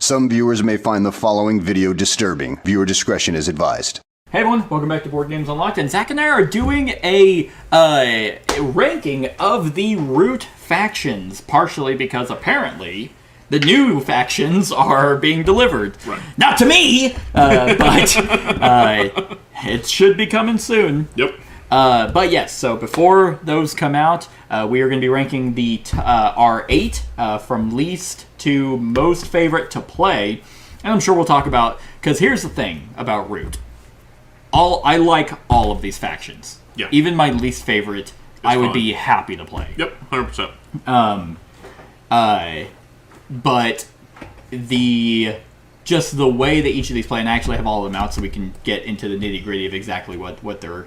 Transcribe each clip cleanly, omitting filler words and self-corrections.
Some viewers may find the following video disturbing. Viewer discretion is advised. Hey everyone, welcome back to Board Games Unlocked, and Zach and I are doing a ranking of the Root factions, partially because apparently the new factions are being delivered. Right. Not to me, but it should be coming soon. Yep. But yes, so before those come out, we are going to be ranking the our 8 from least to most favorite to play, and I'm sure we'll talk about, because here's the thing about Root. I like all of these factions. Yeah. Even my least favorite, I would fun. be happy to play. Yep, 100%. But just the way that each of these play, and I actually have all of them out so we can get into the nitty gritty of exactly what they're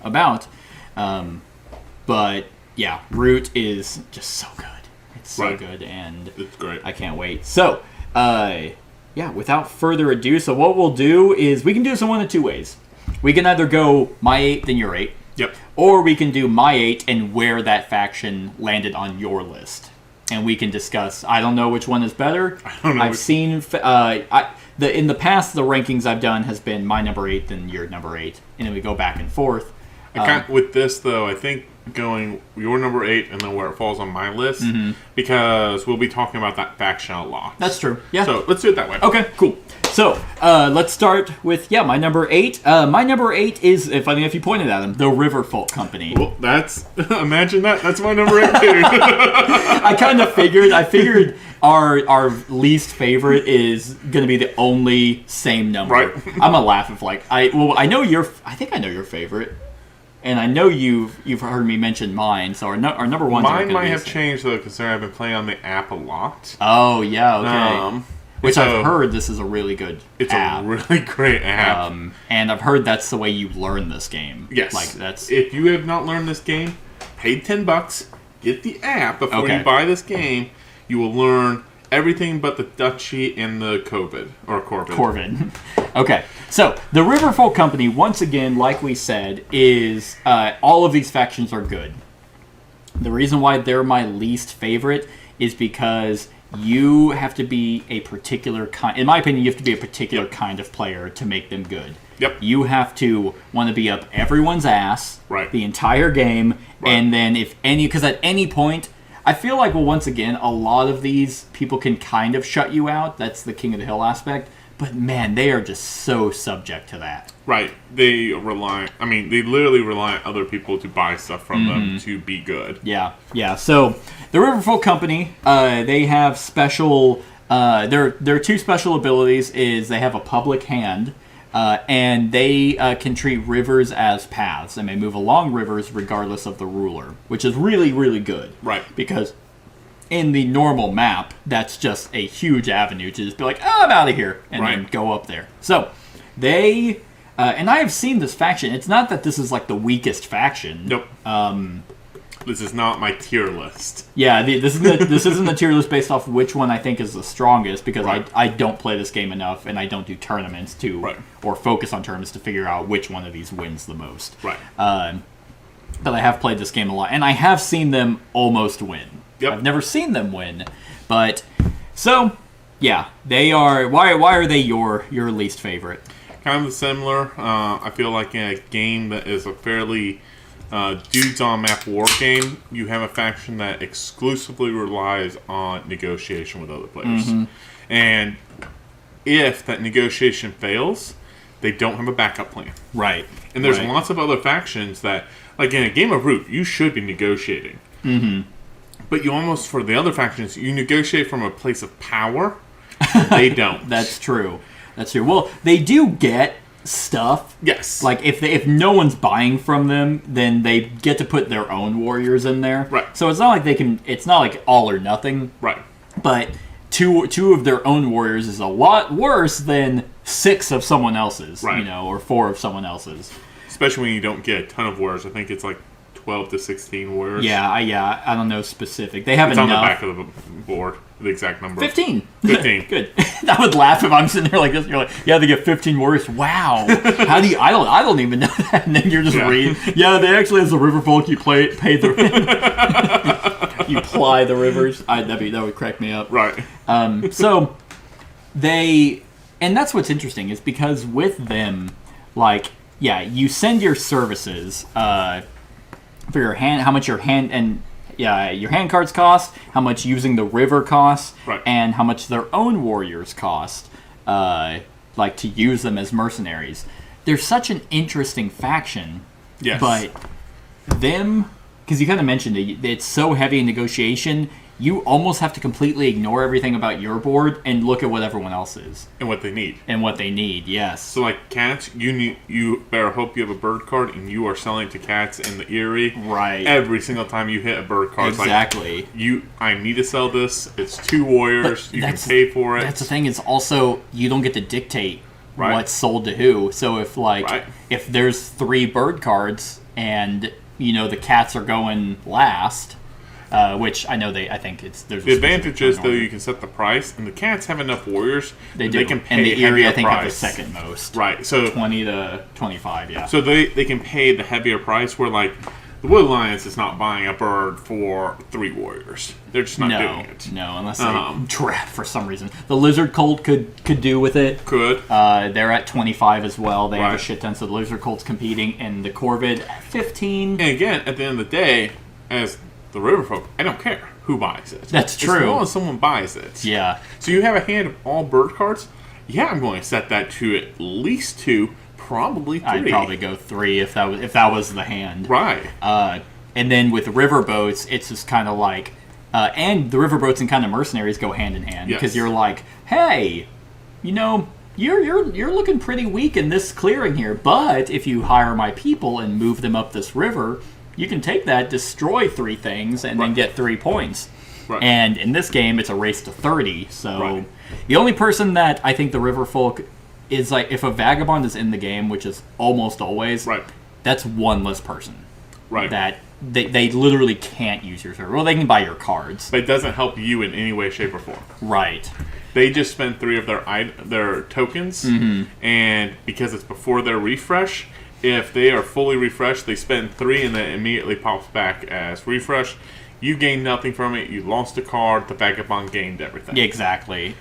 about. But yeah, Root is just so good. It's so good, and it's great. I can't wait. So, yeah, without further ado, so what we'll do is we can do this in one of two ways. We can either go my 8, then your 8. Yep. Or we can do my 8 and where that faction landed on your list. And we can discuss. I don't know which one is better. I don't know. I've seen in the past the rankings I've done has been my number 8 then your number 8, and then we go back and forth. With this though, I think going your number 8 and then where it falls on my list, because we'll be talking about that faction a lot. That's true. Yeah. So let's do it that way. Okay. Cool. So let's start with my number 8. My number 8 is, if you pointed at him, the Riverfolk Company. Well, imagine that. That's my number 8 too. I kind of figured. I figured our least favorite is going to be the only same number. Right. I'm gonna laugh if I know I think I know your favorite, and I know you've heard me mention mine. So our number one. Mine might have changed though, considering I've been playing on the app a lot. Oh yeah. Okay. Which I've heard this is a really good app. It's a really great app. And I've heard that's the way you learn this game. Yes. Like that's if you have not learned this game, pay $10, get the app before you buy this game. You will learn everything but the duchy and the Corvid. Corvid. Okay. So the Riverfolk Company, once again, like we said, is all of these factions are good. The reason why they're my least favorite is because you have to be a particular kind. In my opinion, you have to be a particular kind of player to make them good. Yep. You have to want to be up everyone's ass the entire game, and then because at any point, I feel like, well, once again, a lot of these people can kind of shut you out. That's the King of the Hill aspect. But man, they are just so subject to that. Right. They literally rely on other people to buy stuff from them to be good. Yeah. Yeah. So the Riverfolk Company, they have special. Their two special abilities is they have a public hand, and they can treat rivers as paths and may move along rivers regardless of the ruler, which is really, really good. Right. Because in the normal map, that's just a huge avenue to just be like, oh, I'm out of here, and then go up there. So they, and I have seen this faction. It's not that this is like the weakest faction. Nope. This is not my tier list. Yeah, this isn't the tier list based off which one I think is the strongest, because I don't play this game enough, and I don't do tournaments or focus on tournaments to figure out which one of these wins the most. Right. But I have played this game a lot, and I have seen them almost win. Yep. I've never seen them win, but so yeah, they are. Why are they your least favorite? Kind of similar. I feel like in a game that is a fairly dudes on map war game, you have a faction that exclusively relies on negotiation with other players, and if that negotiation fails, they don't have a backup plan. Right. And there's lots of other factions that, like in a game of Root, you should be negotiating. But you almost, for the other factions, you negotiate from a place of power. They don't. That's true. Well, they do get stuff. Yes. Like, if no one's buying from them, then they get to put their own warriors in there. Right. So it's not like it's not like all or nothing. Right. But two of their own warriors is a lot worse than 6 of someone else's. Right. Or 4 of someone else's. Especially when you don't get a ton of warriors. I think it's like 12 to 16 warriors. Yeah, I don't know specific. They have it's enough. on the back of the board, the exact number. 15. 15. Good. I would laugh if I'm sitting there like this. You're like, yeah, they get 15 warriors. Wow. How do you? I don't even know that. And then you're just reading. Yeah, they actually, as a riverfolk, you pay the you ply the rivers. That would crack me up. Right. So and that's what's interesting is because with them, like, yeah, you send your services for your hand, how much your hand cards cost, how much using the river costs, right. and how much their own warriors cost, like to use them as mercenaries. They're such an interesting faction, Yes. but them, because you kind of mentioned it, it's so heavy in negotiation. You almost have to completely ignore everything about your board and look at what everyone else is. And what they need. Yes. So, like, cats, you better hope you have a bird card and you are selling to cats in the eyrie. Right. Every single time you hit a bird card. Exactly. Like, I need to sell this. It's 2 warriors. You can pay for it. That's the thing. It's also, you don't get to dictate right. what's sold to who. So if, like, right. if there's 3 bird cards and, the cats are going last... which I know I think there's the advantage is though you can set the price, and the cats have enough warriors. They can pay and the eyrie I think price. have the second most. Right, so 20 to 25, yeah. So they can pay the heavier price. Where like the Wood Alliance is not buying a bird for 3 warriors. They're just not doing it. No, unless they draft for some reason. The Lizard Cult could do with it. Could. They're at 25 as well. They have a Right. shit ton. So the Lizard Cult's competing, and the Corvid at 15. And again, at the end of the day, as the riverfolk, I don't care who buys it. That's true. As long as someone buys it. Yeah. So you have a hand of all bird cards. Yeah, I'm going to set that to at least 2, probably 3. I'd probably go 3 if that was the hand. Right. And then with riverboats, it's just kind of like, and the riverboats and kind of mercenaries go hand in hand because you're like, hey, you're looking pretty weak in this clearing here, but if you hire my people and move them up this river, you can take that, destroy 3 things, and then get 3 points. Right. And in this game, it's a race to 30. So the only person that I think the riverfolk is like, if a vagabond is in the game, which is almost always, that's one less person. Right. That they literally can't use your server. Well, they can buy your cards. But it doesn't help you in any way, shape, or form. Right. They just spend 3 of their tokens, and because it's before their refresh, if they are fully refreshed, they spend 3 and then immediately pops back as refresh. You gain nothing from it. You lost a card. The vagabond gained everything. Exactly.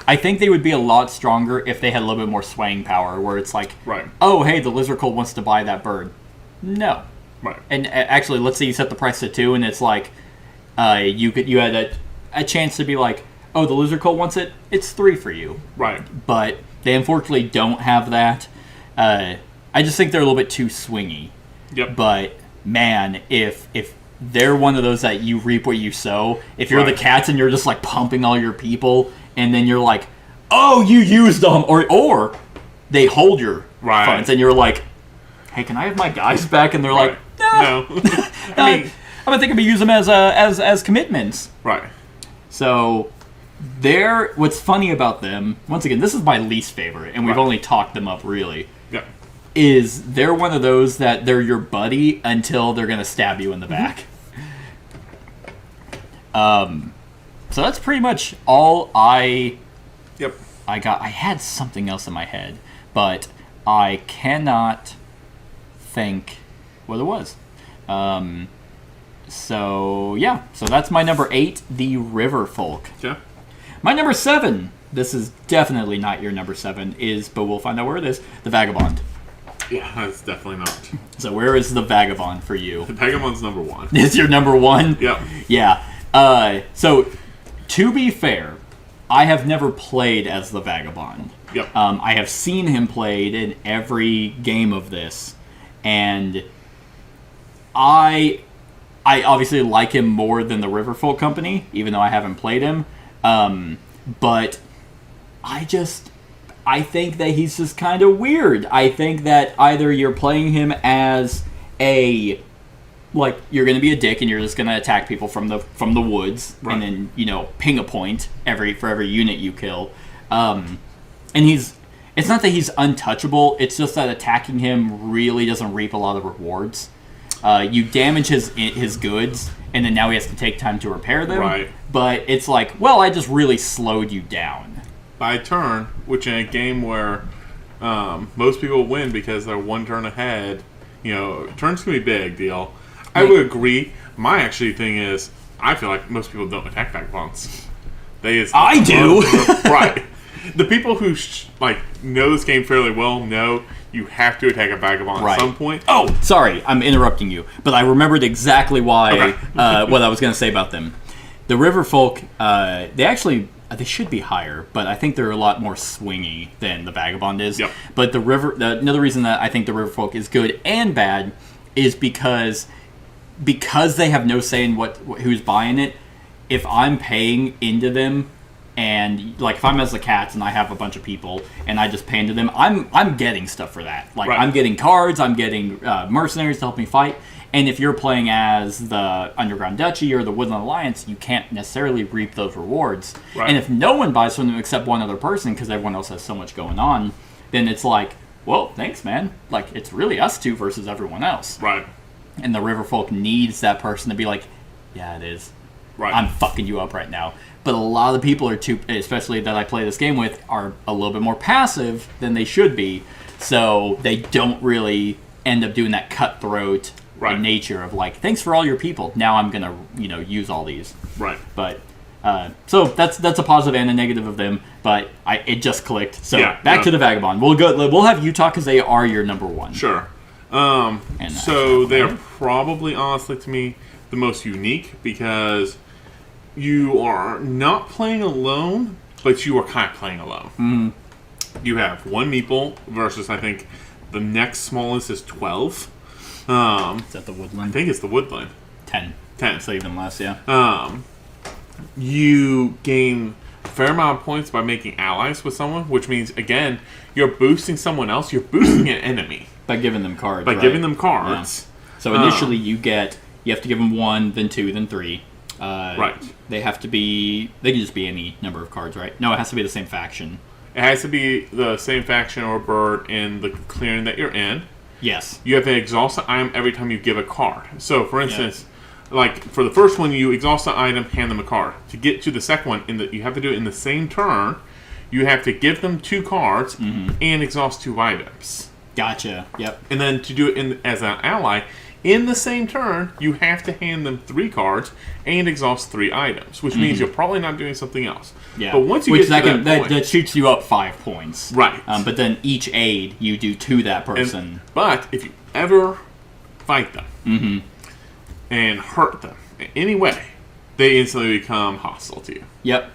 I think they would be a lot stronger if they had a little bit more swaying power, where it's like, oh, hey, the Lizard Cult wants to buy that bird. No. Right. And actually, let's say you set the price to 2, and it's like, you had a chance to be like, oh, the Lizard Cult wants it. It's 3 for you. Right. But they unfortunately don't have that. I just think they're a little bit too swingy. Yep. But man, if they're one of those that you reap what you sow, if you're the cats and you're just like pumping all your people, and then you're like, oh, you used them, or they hold your funds, and you're like, hey, can I have my guys back? And they're like, no. I mean, I'm thinking we use them as commitments. Right. So what's funny about them, once again, this is my least favorite, and we've only talked them up really. Yeah. Is they're one of those that they're your buddy until they're going to stab you in the back. So that's pretty much all I got. I had something else in my head, but I cannot think what it was. So that's my number 8, the riverfolk. Yeah. My number 7, this is definitely not your number 7, but we'll find out where it is, the vagabond. Yeah, that's definitely not. So where is the vagabond for you? The vagabond's number 1. It's your number 1? Yep. Yeah. So, to be fair, I have never played as the vagabond. Yep. I have seen him played in every game of this, and I obviously like him more than the Riverfolk Company, even though I haven't played him. But I think that he's just kind of weird. I think that either you're playing him as you're going to be a dick and you're just going to attack people from the woods, and then ping a point for every unit you kill. And it's not that he's untouchable. It's just that attacking him really doesn't reap a lot of rewards. You damage his goods, and then now he has to take time to repair them. Right. But it's like, well, I just really slowed you down. By turn, which in a game where most people win because they're 1 turn ahead, turns can be a big deal. I would agree. My actually thing is, I feel like most people don't attack vagabonds. I do. Right. The people who know this game fairly well know you have to attack a vagabond at some point. Oh, sorry, I'm interrupting you, but I remembered exactly why what I was going to say about them. The riverfolk, they should be higher, but I think they're a lot more swingy than the vagabond is. Yep. But another reason that I think the riverfolk is good and bad is because they have no say in who's buying it. If I'm paying into them, and like if I'm as the cats and I have a bunch of people and I just pay into them, I'm getting stuff for that. Like I'm getting cards, I'm getting mercenaries to help me fight. And if you're playing as the Underground Duchy or the Woodland Alliance, you can't necessarily reap those rewards. Right. And if no one buys from them except one other person because everyone else has so much going on, then it's like, well, thanks, man. Like it's really us two versus everyone else. Right. And the riverfolk needs that person to be like, yeah, it is. Right. I'm fucking you up right now. But a lot of the people especially that I play this game with, are a little bit more passive than they should be. So they don't really end up doing that cutthroat nature of like, thanks for all your people. Now I'm gonna, use all these. Right. But so that's a positive and a negative of them. But it just clicked. So back to the vagabond. We'll have Utah because they are your number one. Sure. So they're probably honestly to me the most unique because you are not playing alone, but you are kind of playing alone. Mm. You have one meeple versus, I think, the next smallest is 12. Is that the Woodland? I think it's the Woodland. 10. So even less, You gain a fair amount of points by making allies with someone, which means, again, you're boosting someone else. You're boosting an enemy. By giving them cards. Giving them cards. Yeah. So initially you have to give them 1, then 2, then 3. They have to be. They can just be any number of cards, right? No, it has to be the same faction. It has to be the same faction or bird in the clearing that you're in. Yes. You have to exhaust the item every time you give a card. So, for instance, like for the first one, you exhaust the item, hand them a card. To get to the second one, you have to do it in the same turn. You have to give them 2 cards and exhaust 2 items. Gotcha. Yep. And then to do it as an ally, in the same turn, you have to hand them 3 cards and exhaust 3 items, which means you're probably not doing something else. Yeah. But once you get to that point, that shoots you up 5 points. Right. But then each aid you do to that person. But if you ever fight them and hurt them in any way, they instantly become hostile to you. Yep.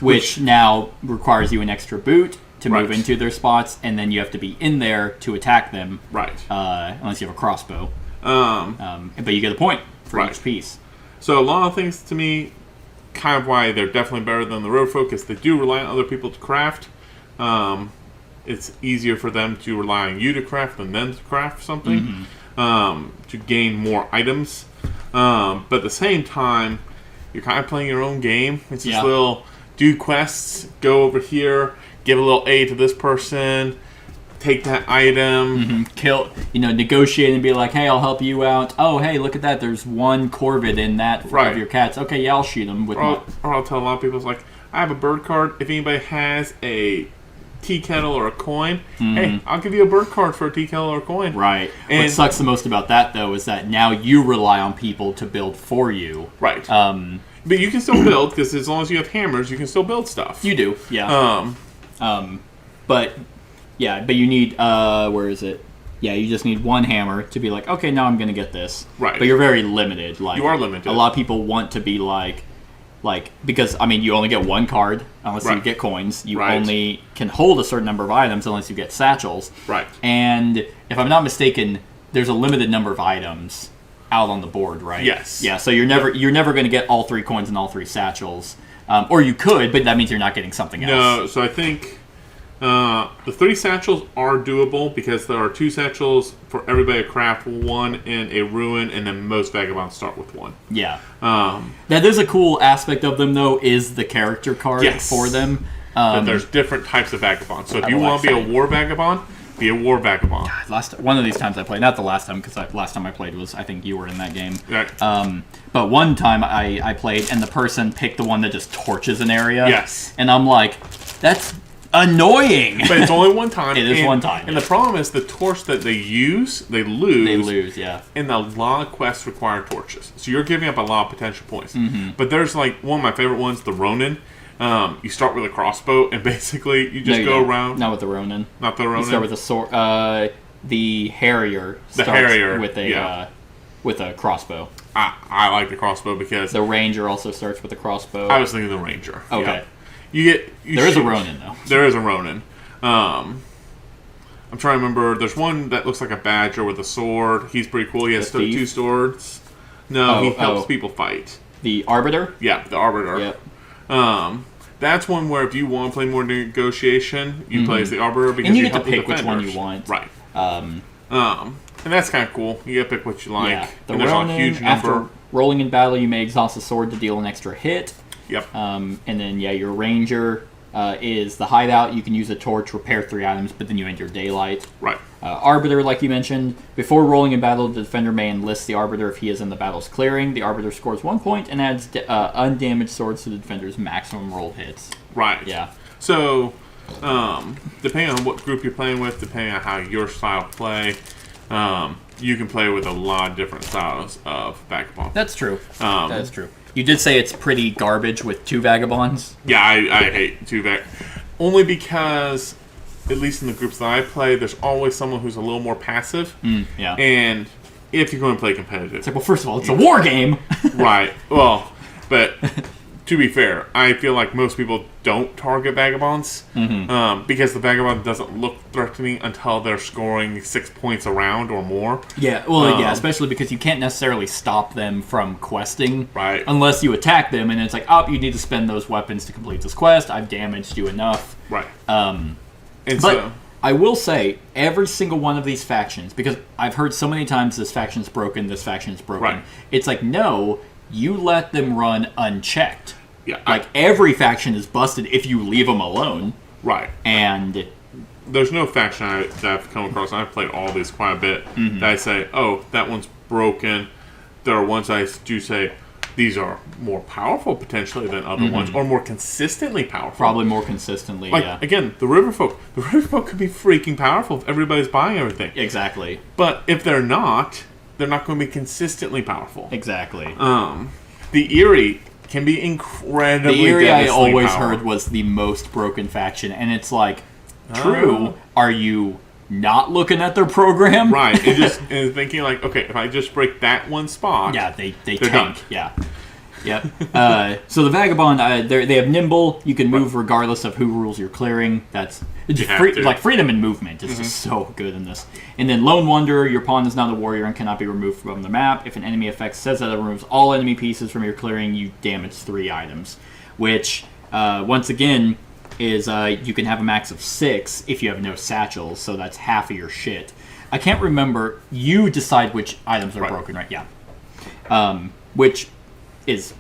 Which now requires you an extra boot to move into their spots, and then you have to be in there to attack them. Right. Unless you have a crossbow. But you get a point for each piece. So a lot of things to me, kind of why they're definitely better than the riverfolk is they do rely on other people to craft. It's easier for them to rely on you to craft than them to craft something. To gain more items. But at the same time, you're kind of playing your own game. It's just little do quests, go over here, give a little aid to this person, take that item. Kill, negotiate and be like, hey, I'll help you out. Oh, hey, look at that. There's 1 Corvid in that of your cats. Okay, yeah, I'll shoot him. Or I'll tell a lot of people, it's like, I have a bird card. If anybody has a tea kettle or a coin, hey, I'll give you a bird card for a tea kettle or a coin. Right. And what sucks the most about that, though, is that now you rely on people to build for you. Right. But you can still build, because as long as you have hammers, you can still build stuff. You do, yeah. But you need, where is it? Yeah, you just need 1 hammer to be like, okay, now I'm going to get this. Right. But you're very limited. Like, you are limited. A lot of people want to be like, because, you only get 1 card unless you get coins. You only can hold a certain number of items unless you get satchels. Right. And if I'm not mistaken, there's a limited number of items out on the board, right? Yes. Yeah, so you're never going to get all 3 coins and all 3 satchels. Or you could, but that means you're not getting something else. No, so I think the 3 satchels are doable because there are 2 satchels for everybody to craft, 1 in a ruin, and then most vagabonds start with 1. Yeah. That is a cool aspect of them, though, is the character card for them. But there's different types of vagabonds. So if you want to be a war vagabond, be a war vagabond. One of these times I played, not the last time, because last time I played was, I think you were in that game. Right. But one time I played, and the person picked the one that just torches an area. Yes. And I'm like, that's annoying. But it's only one time. It is one time. And the problem is the torch that they use, they lose. They lose, yeah. And a lot of quests require torches. So you're giving up a lot of potential points. But there's one of my favorite ones, the Ronin. You start with a crossbow, and basically you just go around. Not with the Ronin. Not the Ronin. You start with a sword. The Harrier starts with a crossbow. I like the crossbow because the Ranger also starts with a crossbow. I was thinking the Ranger. Okay. Yeah. There is a Ronin though. There is a Ronin. I'm trying to remember. There's one that looks like a badger with a sword. He's pretty cool. He has two swords. No, he helps people fight. The Arbiter? Yeah, the Arbiter. Yep. That's one where if you want to play more negotiation, you play as the Arbiter because and you get to pick which one you want. Right. And that's kind of cool. You get to pick what you like. Yeah. The and there's Ronin, a huge number. after rolling in battle, you may exhaust a sword to deal an extra hit. Yep. And then, your Ranger is the hideout. You can use a torch, repair 3 items, but then you end your daylight. Right. Arbiter, like you mentioned, before rolling in battle, the defender may enlist the Arbiter if he is in the battle's clearing. The Arbiter scores 1 point and adds undamaged swords to the defender's maximum rolled hits. Right. Yeah. So, depending on what group you're playing with, depending on how your style of play, you can play with a lot of different styles of Vagabond. That's true. That is true. You did say it's pretty garbage with 2 Vagabonds. Yeah, I hate 2 Vag. Only because, at least in the groups that I play, there's always someone who's a little more passive. Yeah. And if you're going to play competitive. It's like, well, first of all, it's a war game. Right. Well, but to be fair, I feel like most people don't target Vagabonds because the Vagabond doesn't look threatening until they're scoring 6 points around or more. Yeah, well, especially because you can't necessarily stop them from questing. Right. Unless you attack them, and it's like, oh, you need to spend those weapons to complete this quest. I've damaged you enough. Right. But I will say, every single one of these factions, because I've heard so many times this faction's broken, this faction's broken. Right. It's like, no, you let them run unchecked. Yeah. Like, every faction is busted if you leave them alone. Right. And there's no faction that I've come across, and I've played all these quite a bit, that I say, oh, that one's broken. There are ones I do say, these are more powerful potentially than other ones, or more consistently powerful. Probably more consistently, like, again, the riverfolk. The riverfolk could be freaking powerful if everybody's buying everything. Exactly. But if they're not going to be consistently powerful. Exactly. The eyrie can be incredibly The eyrie I always powerful. heard was the most broken faction, and it's like, true, are you not looking at their program? Right, and thinking like, okay, if I just break that one spot... Yeah, they tank. done. Yeah. Yep. So the Vagabond, they have Nimble. You can move regardless of who rules your clearing. That's just like freedom and movement is just so good in this. And then Lone Wanderer, your pawn is not a warrior and cannot be removed from the map. If an enemy effect says that it removes all enemy pieces from your clearing, you damage 3 items. Which, once again, is you can have a max of 6 if you have no satchels, so that's half of your shit. I can't remember. You decide which items are broken, right? Yeah. Which is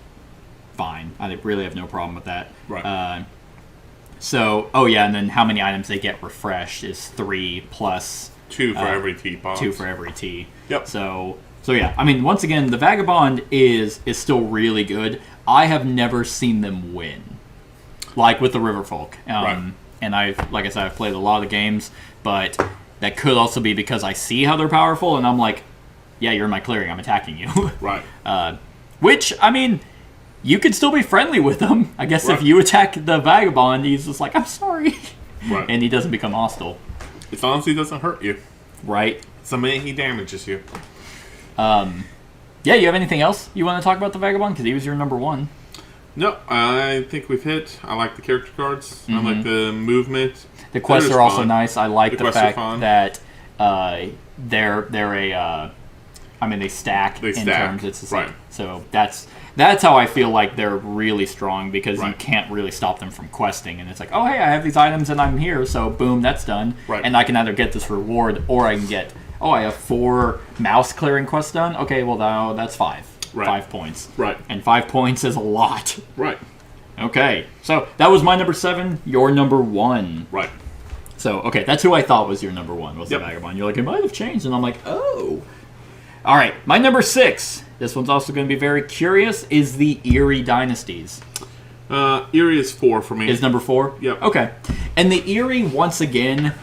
fine. I really have no problem with that. Right. And then how many items they get refreshed is 3 plus 2 for every T box. 2 for every T. Yep. So yeah. I mean, once again, the Vagabond is still really good. I have never seen them win, like with the Riverfolk. Right. And like I said, I've played a lot of games, but that could also be because I see how they're powerful, and I'm like, yeah, you're in my clearing. I'm attacking you. Right. Which, I mean, you could still be friendly with him. I guess Right. if you attack the Vagabond, he's just like, I'm sorry. Right. And he doesn't become hostile. It honestly doesn't hurt you. Right. The minute he damages you. Yeah, you have anything else you want to talk about the Vagabond? Because he was your number 1. No, I think we've hit. I like the character cards. I like the movement. The quests are also fun. nice. I like the quests are fact fun. that they're a... I mean, they stack in terms. It's the same. Right. So that's how I feel like they're really strong, because you Right. can't really stop them from questing. And it's like, oh, hey, I have these items and I'm here, so boom, that's done. Right. And I can either get this reward, or I can get, oh, I have 4 mouse clearing quests done. Okay, well, now that's 5. Right. 5 points. Right. And 5 points is a lot. Right. Okay, so that was my number 7, your number 1. Right. So, okay, that's who I thought was your number 1, was the Vagabond. You're like, it might have changed, and I'm like, oh. All right, my number 6, this one's also going to be very curious, is the Eyrie Dynasties. Eyrie is 4 for me. Is number 4? Yep. Okay. And the Eyrie, once again,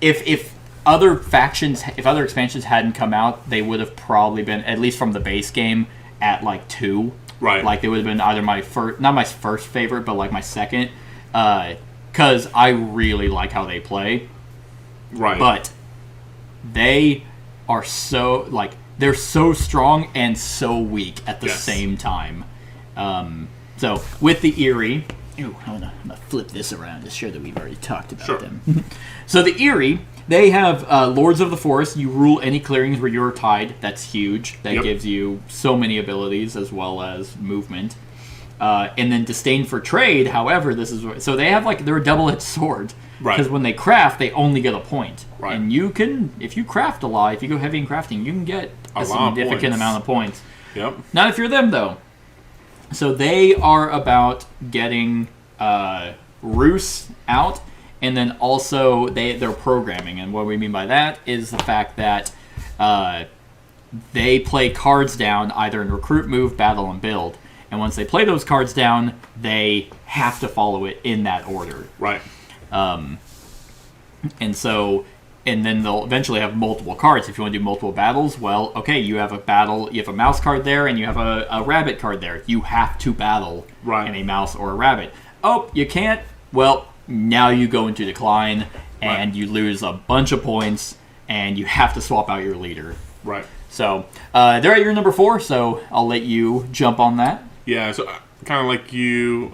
if other factions, if other expansions hadn't come out, they would have probably been, at least from the base game, at like 2. Right. Like, they would have been either my first, not my first favorite, but like my second, because I really like how they play. Right. But they are so, like, they're so strong and so weak at the same time. So, with the Eyrie... Ooh, I'm gonna flip this around to show that we've already talked about them. So, the Eyrie, they have Lords of the Forest. You rule any clearings where you're tied. That's huge. That gives you so many abilities as well as movement. And then Disdain for Trade, however, this is... So, they have, like, they're a double-edged sword. Right. Because when they craft, they only get a point. Right. And you can, if you craft a lot, if you go heavy in crafting, you can get a significant amount of points. Yep. Not if you're them, though. So they are about getting Roos out, and then also they're programming. And what we mean by that is the fact that they play cards down either in recruit, move, battle, and build. And once they play those cards down, they have to follow it in that order. Right. And so, and then they'll eventually have multiple cards. If you want to do multiple battles, well, okay, you have a battle, you have a mouse card there, and you have a rabbit card there. You have to battle in a mouse or a rabbit. Oh, you can't? Well, now you go into decline, and you lose a bunch of points, and you have to swap out your leader. Right. So, they're at your number 4, so I'll let you jump on that. Yeah, so kind of like you...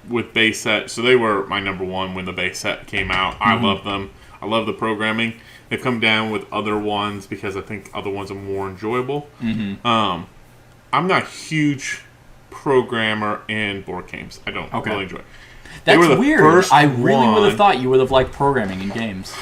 with base set, so they were my number 1 when the base set came out. I love them. I love the programming. They've come down with other ones because I think other ones are more enjoyable. I'm not a huge programmer in board games. I don't really enjoy it. That's weird. I really would have thought you would have liked programming in games.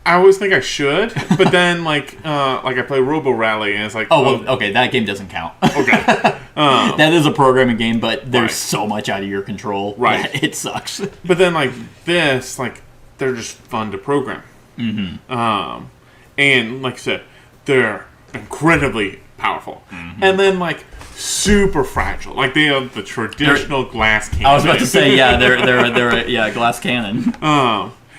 I always think I should, but then like I play Robo Rally and it's like okay, that game doesn't count. Okay. That is a programming game, but there's so much out of your control. Right. It sucks. But then like this, like they're just fun to program. And like I said, they're incredibly powerful. And then like super fragile. Like they have the traditional glass cannon. I was about to say, they're a glass cannon.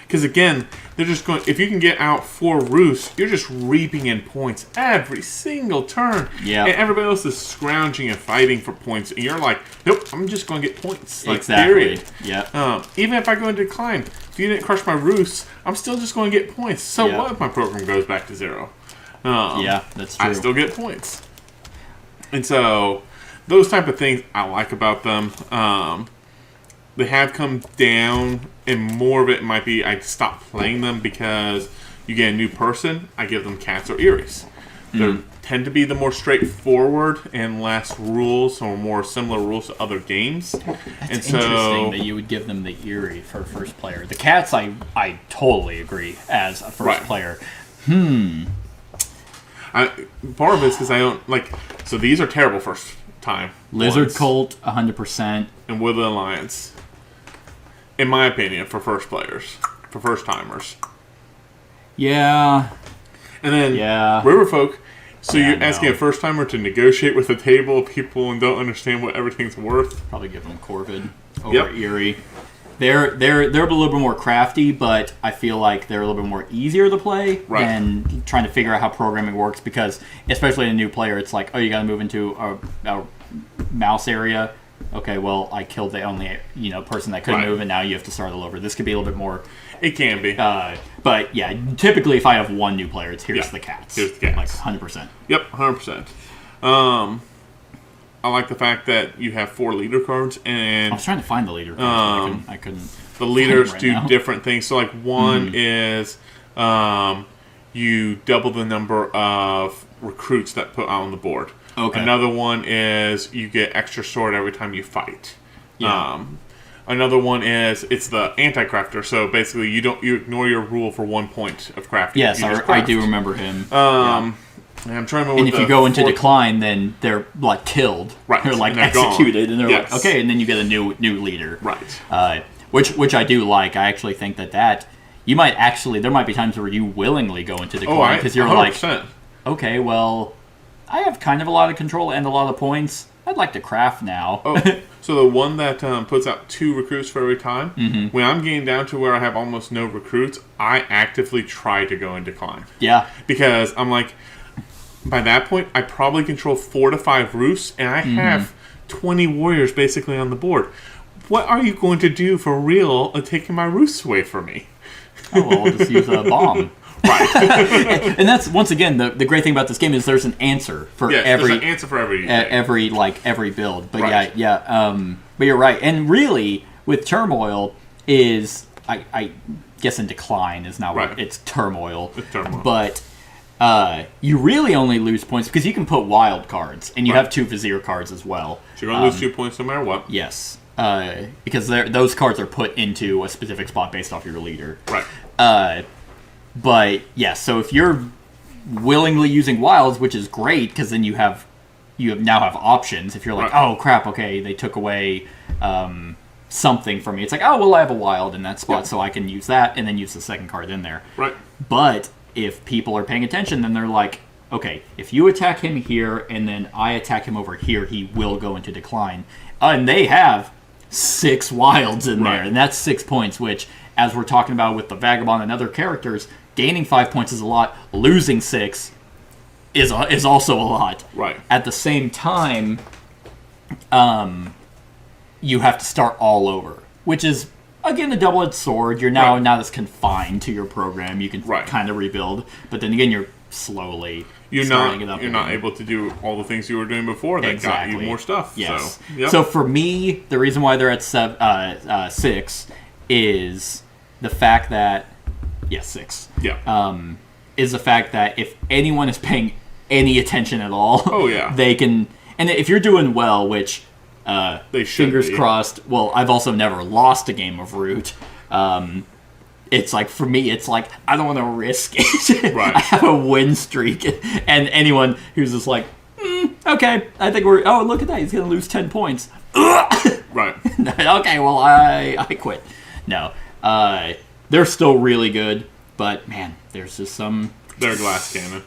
Because again, they're just going. If you can get out 4 roosts, you're just reaping in points every single turn. Yeah. And everybody else is scrounging and fighting for points, and you're like, nope, I'm just going to get points. Like, exactly. Period. Yeah. Even if I go into decline, if you didn't crush my roosts, I'm still just going to get points. So what if my program goes back to 0? Yeah, that's true. I still get points. And so those type of things I like about them. They have come down, and more of it might be I stop playing them because you get a new person. I give them cats or eyries. They tend to be the more straightforward and less rules or more similar rules to other games. That's interesting that you would give them the eyrie for first player. The cats, I totally agree as a first player. Part of it's because I don't like. So these are terrible first time. Lizard ones. Cult, 100%. And Woodland Alliance. In my opinion, for first players, for first timers. Yeah. And then riverfolk. So you're asking a first timer to negotiate with a table of people and don't understand what everything's worth. Probably give them Corvid over Eyrie. They're a little bit more crafty, but I feel like they're a little bit more easier to play than trying to figure out how programming works. Because especially in a new player, it's like, oh, you got to move into a mouse area. Okay, well, I killed the only person that could move, and now you have to start all over. This could be a little bit more. It can be. But yeah, typically if I have one new player, it's here's the cats. Here's the cats. Like 100%. Yep, 100%. I like the fact that you have 4 leader cards, and I was trying to find the leader cards, but I couldn't. The leaders do different things. So, like, one is you double the number of recruits that put on the board. Okay. Another one is you get extra sword every time you fight. Yeah. Another one is it's the anti-crafter. So basically, you ignore your rule for 1 point of crafting. Yes, I do remember him. And I'm trying to remember. And if you go into decline, then they're like killed. Right. They're like executed, and they're like okay, and then you get a new leader. Right. Which I do like. I actually think that you might there might be times where you willingly go into decline because you're 100%. Like, okay, well, I have kind of a lot of control and a lot of points. I'd like to craft now. So the one that puts out 2 recruits for every time, when I'm getting down to where I have almost no recruits, I actively try to go in decline. Yeah. Because I'm like, by that point, I probably control 4 to 5 roosts, and I have 20 warriors basically on the board. What are you going to do for real taking my roosts away from me? Oh, well, I'll just use a bomb. Right. And that's, once again, the great thing about this game is there's an answer for there's an answer for every build. But right. But you're right. And really, with Turmoil is, I guess in Decline is not what it's Turmoil. It's Turmoil. But you really only lose points because you can put wild cards, and you have 2 Vizier cards as well. So you're going to lose 2 points no matter what. Yes. Because those cards are put into a specific spot based off your leader. Right. But yeah, so if you're willingly using wilds, which is great because then you now have options. If you're like, oh crap, okay, they took away something from me. It's like, oh well, I have a wild in that spot, so I can use that and then use the second card in there. Right. But if people are paying attention, then they're like, okay, if you attack him here and then I attack him over here, he will go into decline. And they have 6 wilds in there, and that's 6 points, which, as we're talking about with the Vagabond and other characters, gaining 5 points is a lot. Losing 6 is also a lot. Right. At the same time, you have to start all over, which is, again, a double-edged sword. You're now not as confined to your program. You can kind of rebuild, but then again, you're slowly starting it up. You're not able to do all the things you were doing before that got you more stuff. Yes. So, so for me, the reason why they're at 6 is the fact that 6. Yeah. Is the fact that if anyone is paying any attention at all, they can. And if you're doing well, which they should fingers crossed. Well, I've also never lost a game of Root. It's like, for me, it's like, I don't want to risk it. Right. I have a win streak. And anyone who's just like, okay, I think oh, look at that. He's going to lose 10 points. Right. Okay, well, I quit. No. They're still really good, but, man, there's just some... They're glass cannon.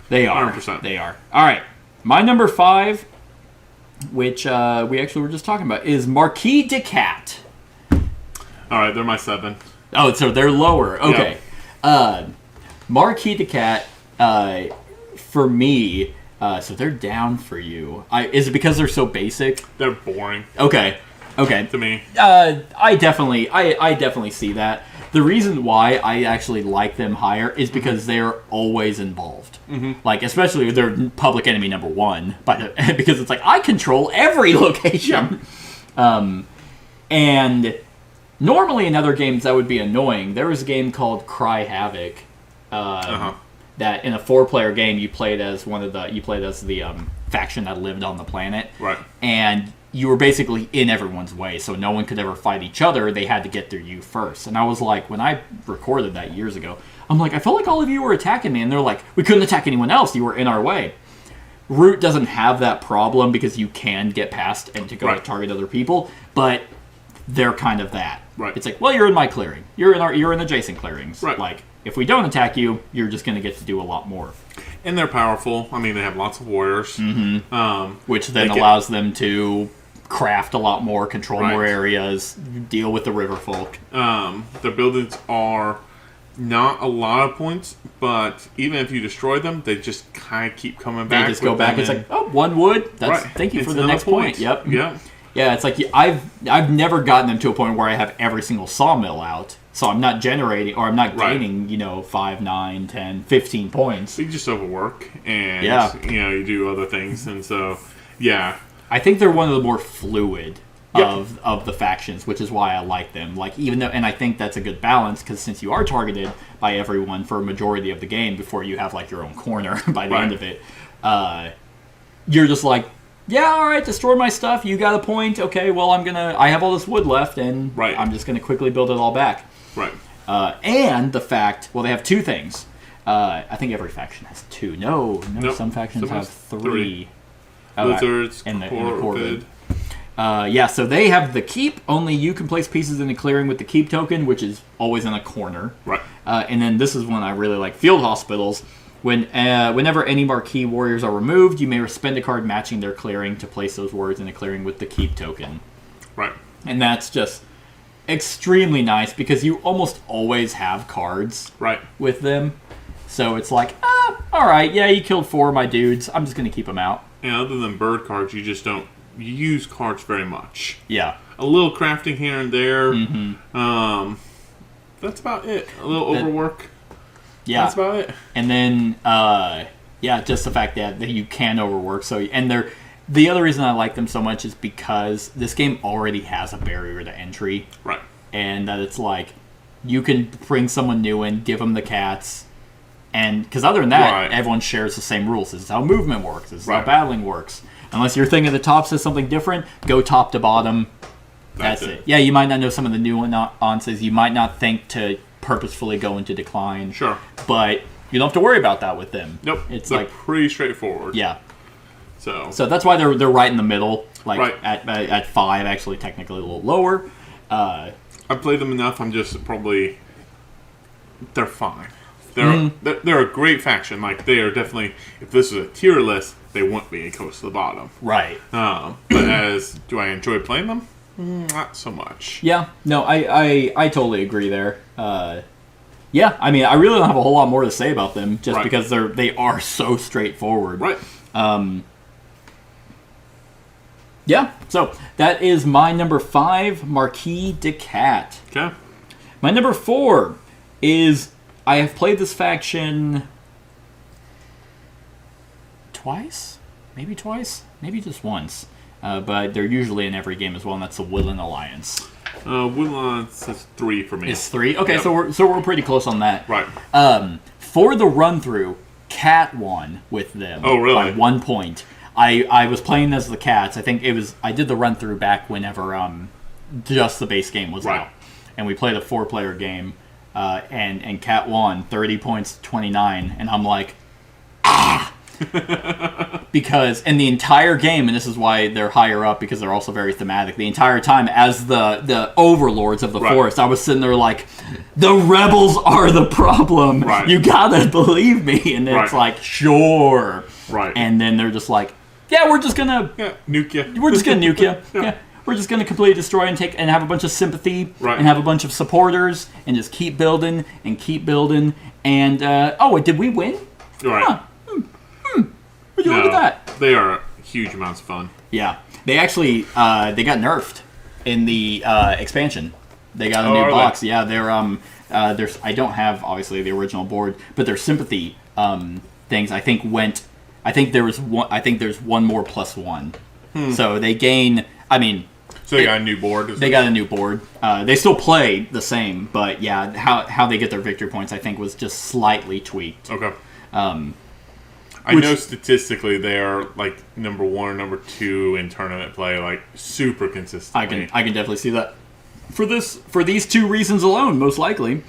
They are. 100%. They are. All right. My number 5, which we actually were just talking about, is Marquise de Cat. All right, they're my 7. Oh, so they're lower. Okay. Yep. Marquis de Cat, for me, so they're down for you. Is it because they're so basic? They're boring. Okay. To me. I definitely see that. The reason why I actually like them higher is because they're always involved. Mm-hmm. Like, especially they're public enemy number 1, because it's like, I control every location. Yeah. And... normally in other games that would be annoying. There was a game called Cry Havoc that in a 4-player game you played as the faction that lived on the planet. Right. And you were basically in everyone's way, so no one could ever fight each other. They had to get through you first. And I was like, when I recorded that years ago, I'm like, I felt like all of you were attacking me, and they're like, we couldn't attack anyone else. You were in our way. Root doesn't have that problem because you can get past and to go to target other people, but they're kind of that. Right. It's like, well, you're in my clearing. You're in adjacent clearings. Right. Like, if we don't attack you, you're just going to get to do a lot more. And they're powerful. I mean, they have lots of warriors. Mm-hmm. Which then allows them to craft a lot more, control more areas, deal with the riverfolk. Their buildings are not a lot of points, but even if you destroy them, they just kind of keep coming back. They just go back. It's like, oh, 1 wood. Thank you for the next point. Yep. Yeah. Yeah, it's like I've never gotten them to a point where I have every single sawmill out, so I'm not generating or I'm not gaining 5, 9, 10, 15 points. So you just overwork and you do other things, and so I think they're one of the more fluid of the factions, which is why I like them. Like and I think that's a good balance because since you are targeted by everyone for a majority of the game before you have like your own corner by the end of it, you're just like. Yeah, all right, destroy my stuff. You got a point. Okay, well, I have all this wood left, and I'm just going to quickly build it all back. Right. And the fact, well, they have 2 things. I think every faction has 2. No, some factions have 3. Lizards, and the Corvid. So they have the keep. Only you can place pieces in a clearing with the keep token, which is always in a corner. Right. And then this is one I really like, field hospitals. Whenever any marquee warriors are removed, you may spend a card matching their clearing to place those warriors in a clearing with the keep token. Right. And that's just extremely nice because you almost always have cards right. with them. So it's like, all right, yeah, you killed 4 of my dudes. I'm just going to keep them out. And other than bird cards, you just don't use cards very much. Yeah. A little crafting here and there. That's about it. A little overwork. Yeah. That's about it. And then, just the fact that you can overwork. So, and the other reason I like them so much is because this game already has a barrier to entry. Right. And that it's like, you can bring someone new in, give them the cats, and because other than that, everyone shares the same rules. This is how movement works. This is how battling works. Unless your thing at the top says something different, go top to bottom. That's it. Yeah, you might not know some of the nuances. You might not think to purposefully go into decline. Sure. But you don't have to worry about that with them. Nope. It's They're like pretty straightforward. Yeah. So that's why they're right in the middle. Like at 5, actually technically a little lower. I've played them enough. I'm just probably they're fine. They're a great faction. Like they are definitely. If this was a tier list, they wouldn't be close to the bottom. Right. But do I enjoy playing them? Not so much. Yeah. No, I totally agree there. Yeah. I mean, I really don't have a whole lot more to say about them, just because they are so straightforward. Right. Yeah. So that is my number 5, Marquise de Cat. Okay. My number 4 is I have played this faction twice, maybe just once. But they're usually in every game as well, and that's the Woodland Alliance. Woodland is 3 for me. It's 3? Okay, yep. so we're pretty close on that. Right. For the run-through, Cat won with them. Oh, really? By 1 point. I was playing as the Cats. I think I did the run-through back whenever just the base game was out. And we played a 4-player game, and Cat won 30 points to 29, and I'm like, because in the entire game, and this is why they're higher up, because they're also very thematic, the entire time as the overlords of the forest, I was sitting there like, the rebels are the problem. You gotta believe me. And it's like, sure. And then they're just like, yeah, we're just gonna nuke you. We're just gonna nuke you. Yeah. We're just gonna completely destroy and have a bunch of sympathy and have a bunch of supporters and just keep building and keep building. And did we win? Right. Huh. Would you look at that? They are huge amounts of fun. Yeah. They actually they got nerfed in the expansion. They got a new box. Yeah, there's I don't have obviously the original board, but their sympathy things I think there's one more +1. So they gain so they got a new board. They got a new board. They still play the same, but yeah, how they get their victory points I think was just slightly tweaked. Okay. I know statistically they are like number 1 or number 2 in tournament play, like super consistently. I can definitely see that. For these 2 reasons alone, most likely.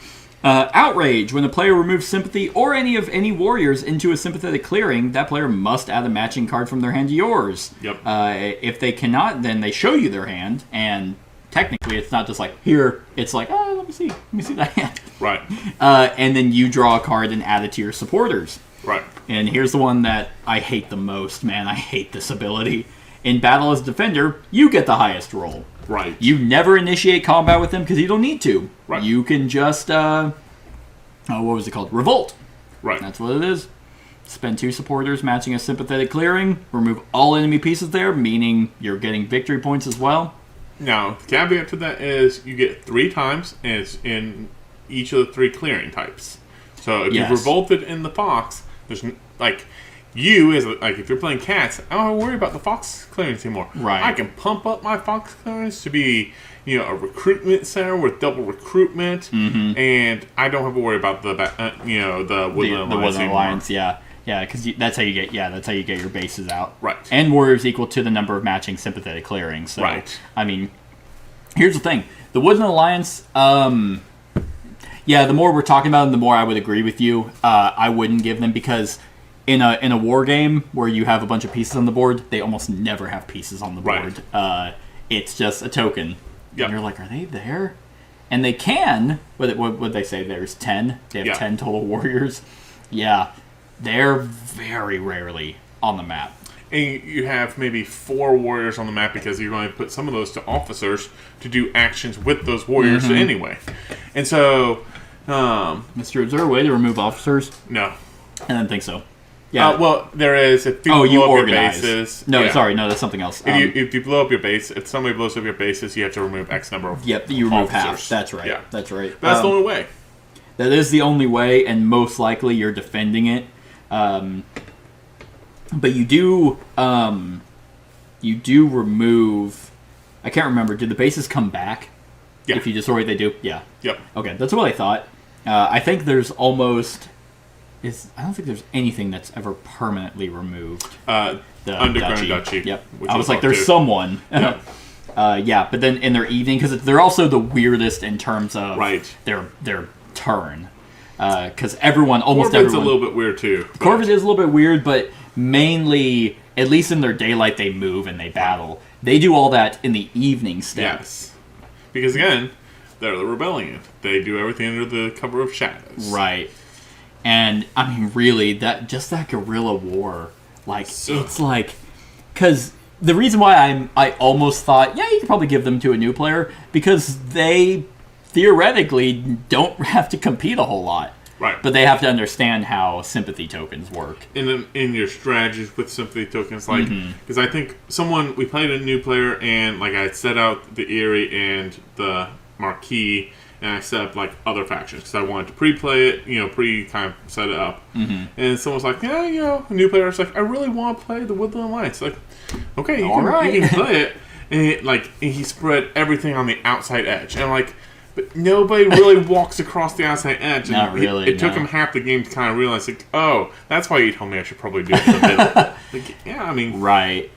Outrage. When the player removes sympathy or any warriors into a sympathetic clearing, that player must add a matching card from their hand to yours. Yep. If they cannot, then they show you their hand, and technically it's not just like, here, it's like, let me see that hand. Right. And then you draw a card and add it to your supporters. Right. And here's the one that I hate the most, man. I hate this ability. In battle as defender, you get the highest roll. Right. You never initiate combat with them because you don't need to. Right. You can just, what was it called? Revolt. Right. That's what it is. Spend 2 supporters matching a sympathetic clearing. Remove all enemy pieces there, meaning you're getting victory points as well. Now, the caveat to that is you get 3 times, and it's in each of the 3 clearing types. So if you've revolted in the fox, there's if you're playing cats, I don't have to worry about the fox clearance anymore. Right. I can pump up my fox clearance to be, a recruitment center with double recruitment, and I don't have to worry about the Woodland Alliance. Yeah, because that's how you get your bases out. Right. And warriors equal to the number of matching sympathetic clearings. So, right. I mean, here's the thing: the Woodland Alliance. The more we're talking about them, the more I would agree with you. I wouldn't give them because in a war game where you have a bunch of pieces on the board, they almost never have pieces on the board. Right. It's just a token. Yep. And you're like, are they there? And they can. What they say? There's 10. They have 10 total warriors. Yeah, they're very rarely on the map. And you have maybe 4 warriors on the map because you're going to put some of those to officers to do actions with those warriors anyway. And so... Mr. Is there a way to remove officers? No. I didn't think so. Yeah. Well, there is. If you Oh, you blow up organize. your bases. No, yeah. sorry, no, that's something else. If you blow up your base, if somebody blows up your bases, you have to remove X number of Yep, you remove half. officers. That's right. Yeah. That's right. But that's the only way. That is the only way, and most likely you're defending it. But you do remove. I can't remember. Did the bases come back? Yeah. If you destroy it, they do. Yeah. Yep. Okay, that's what I thought. I think there's almost. I don't think there's anything that's ever permanently removed. The Underground Duchy. Yep. which I was we'll like, talk there's to. someone. Yeah. Yeah, but then in their evening, because they're also the weirdest in terms of Right. their turn. Because almost Corvid's everyone, a little bit weird too. but- Corvid is a little bit weird, but mainly, at least in their daylight, they move and they battle. They do all that in the evening step. Yes. Because again, they're the rebellion. They do everything under the cover of shadows. Right. And I mean, really, that guerrilla war, like So- it's like, because the reason why I almost thought, yeah, you could probably give them to a new player because they theoretically don't have to compete a whole lot. Right. But they have to understand how sympathy tokens work. in your strategies with sympathy tokens, like, Mm-hmm. because I think we played a new player, and like I set out the eyrie and the Marquise, and I set up like other factions because I wanted to pre-play it, kind of set it up. Mm-hmm. And someone was like, yeah, a new player was like, I really want to play the Woodland Alliance. Like, okay, you Alright. can play it, and he spread everything on the outside edge, and I'm like. But nobody really walks across the outside edge. And Not really, It took no. him half the game to kind of realize, like, oh, that's why you told me I should probably do it in the middle. Like, yeah, I mean, Right.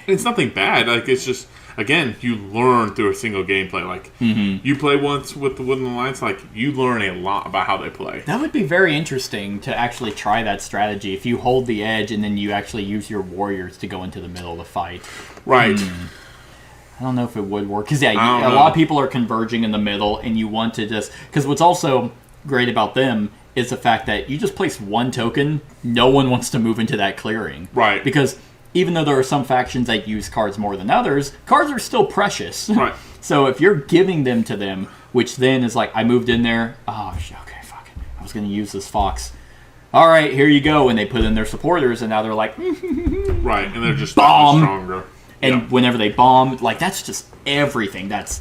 it's nothing bad. Like, it's just, again, you learn through a single gameplay. Like, you play once with the Woodland Alliance, like, you learn a lot about how they play. That would be very interesting to actually try that strategy. If you hold the edge and then you actually use your warriors to go into the middle of the fight. Right. I don't know if it would work. Because, yeah, I don't a know. lot of people are converging in the middle, and you want to just... Because what's also great about them is the fact that you just place one token, no one wants to move into that clearing. Right. Because even though there are some factions that use cards more than others, cards are still precious. Right. So if you're giving them to them, which then is like, I moved in there, okay, fuck it. I was going to use this fox. All right, here you go. And they put in their supporters, and now they're like... Right. And they're just Bomb. stronger. And Yeah. whenever they bomb, like that's just everything. That's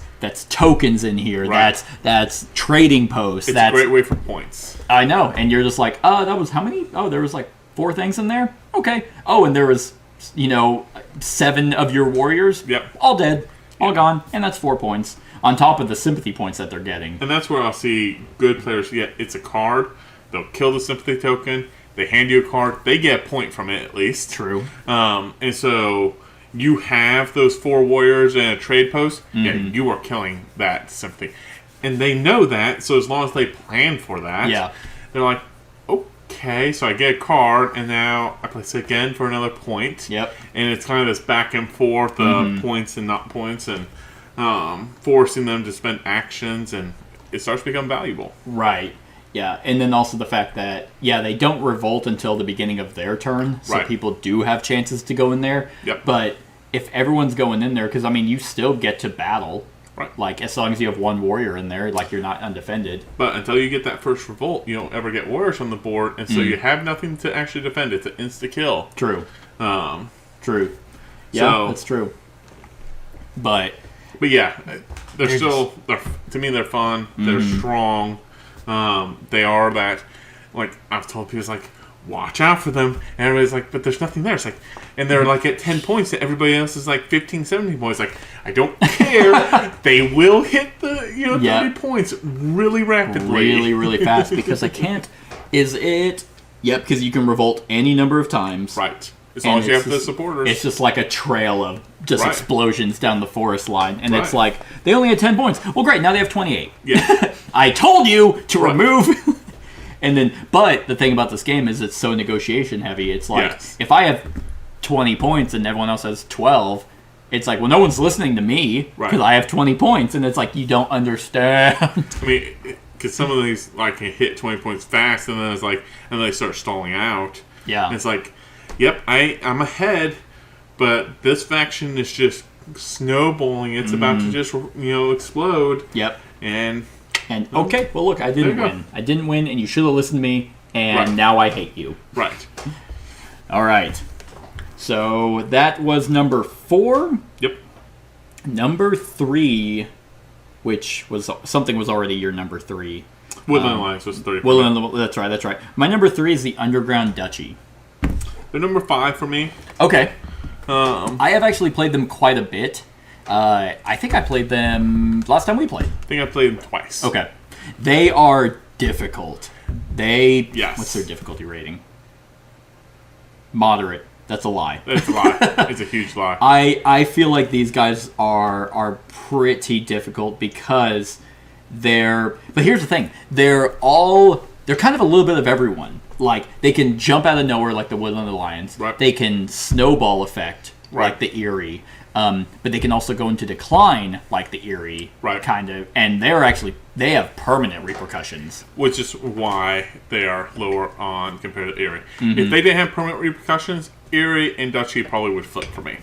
tokens in here. Right. That's trading posts. It's that's a great way for points. I know. And you're just like, that was how many? Oh, there was like 4 things in there. Okay. Oh, and there was 7 of your warriors. Yep. All dead, all gone, and that's 4 points on top of the sympathy points that they're getting. And that's where I'll see good players. Yeah, it's a card. They'll kill the sympathy token. They hand you a card. They get a point from it at least. True. And so you have those 4 warriors and a trade post. Yeah, Mm-hmm. you are killing that sympathy. And they know that, so as long as they plan for that, Yeah. they're like, okay, so I get a card, and now I place it again for another point. Yep. And it's kind of this back and forth of points and not points, and forcing them to spend actions, and it starts to become valuable. Right. Yeah, and then also the fact that, they don't revolt until the beginning of their turn, so Right. people do have chances to go in there. Yep. But if everyone's going in there, because, I mean, you still get to battle. Right. Like, as long as you have one warrior in there, like, you're not undefended. But until you get that first revolt, you don't ever get warriors on the board, and so you have nothing to actually defend. It's an insta-kill. True. Um, True. Yeah, So- that's true. But, But yeah, they're still, to me, they're fun. They're strong. They are that, like, I've told people, it's like, watch out for them. And everybody's like, but there's nothing there. It's like, and they're like at 10 points, and everybody else is like 15, 17 points. Like, I don't care. They will hit the, 30 points really rapidly. really, really fast, because I can't... Is it... Yep, because you can revolt any number of times. Right. As long as you it's have the just- supporters. It's just like a trail of just Right. explosions down the forest line. And it's Right. like, they only had 10 points. Well, great, now they have 28. Yeah. I told you to Right. remove... And then, but the thing about this game is it's so negotiation heavy. It's like, Yes. if I have 20 points and everyone else has 12, it's like, well, no one's listening to me because Right. I have 20 points. And it's like, you don't understand. I mean, because some of these, like, can hit 20 points fast, and then it's like, and then they start stalling out. Yeah. And it's like, yep, I'm ahead, but this faction is just snowballing. It's about to just, explode. Yep. And Okay, well, look, I didn't There you go. win. I didn't win, and you should have listened to me, and Right. now I hate you. right. All right. So that was number 4. Yep. Number 3, which was something was already your number 3. Woodland Alliance was 3. Woodland, that's right. My number 3 is the Underground Duchy. They're number 5 for me. Okay. I have actually played them quite a bit. I think I played them last time we played. I think I played them twice. Okay. They are difficult. Yes. What's their difficulty rating? Moderate. That's a lie. That's a lie. It's a huge lie. I feel like these guys are pretty difficult because but here's the thing. They're kind of a little bit of everyone. Like, they can jump out of nowhere like the Woodland Alliance. Right. They can snowball effect like the Eyrie. But they can also go into decline like the Eyrie, kind of. And they have permanent repercussions. Which is why they are lower on compared to Eyrie. Mm-hmm. If they didn't have permanent repercussions, Eyrie and Duchy probably would flip for me.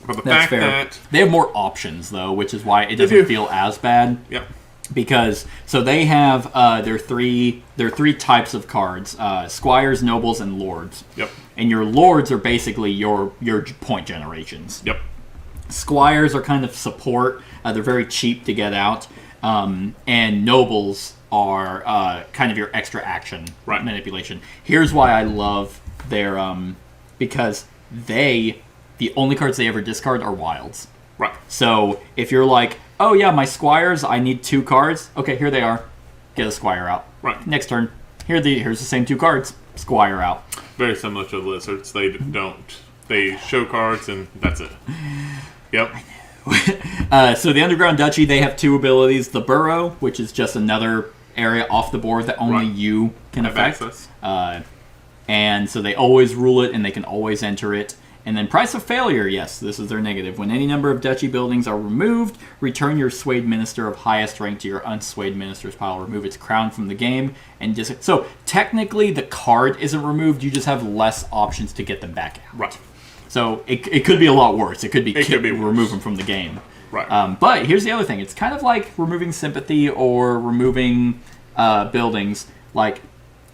But the fact that... They have more options, though, which is why it doesn't feel as bad. Yep. Because, so they have their three types of cards. Squires, nobles, and lords. Yep. And your lords are basically your point generations. Yep. Squires are kind of support. They're very cheap to get out. And nobles are kind of your extra action manipulation. Here's why I love their... because the only cards they ever discard are wilds. Right. So if you're like, oh yeah, my squires, I need 2 cards. Okay, here they are. Get a squire out. Right. Next turn. Here's the same 2 cards. Squire out. Very similar to the lizards. They show cards and that's it. Yep. So the Underground Duchy, they have 2 abilities. The Burrow, which is just another area off the board that only you can affect. Access. And so they always rule it and they can always enter it. And then Price of Failure, yes, this is their negative. When any number of duchy buildings are removed, return your swayed minister of highest rank to your unswayed minister's pile. Remove its crown from the game. So technically the card isn't removed, you just have less options to get them back out. Right. So it could be a lot worse. It could be remove them from the game. Right. But here's the other thing. It's kind of like removing sympathy or removing buildings. Like,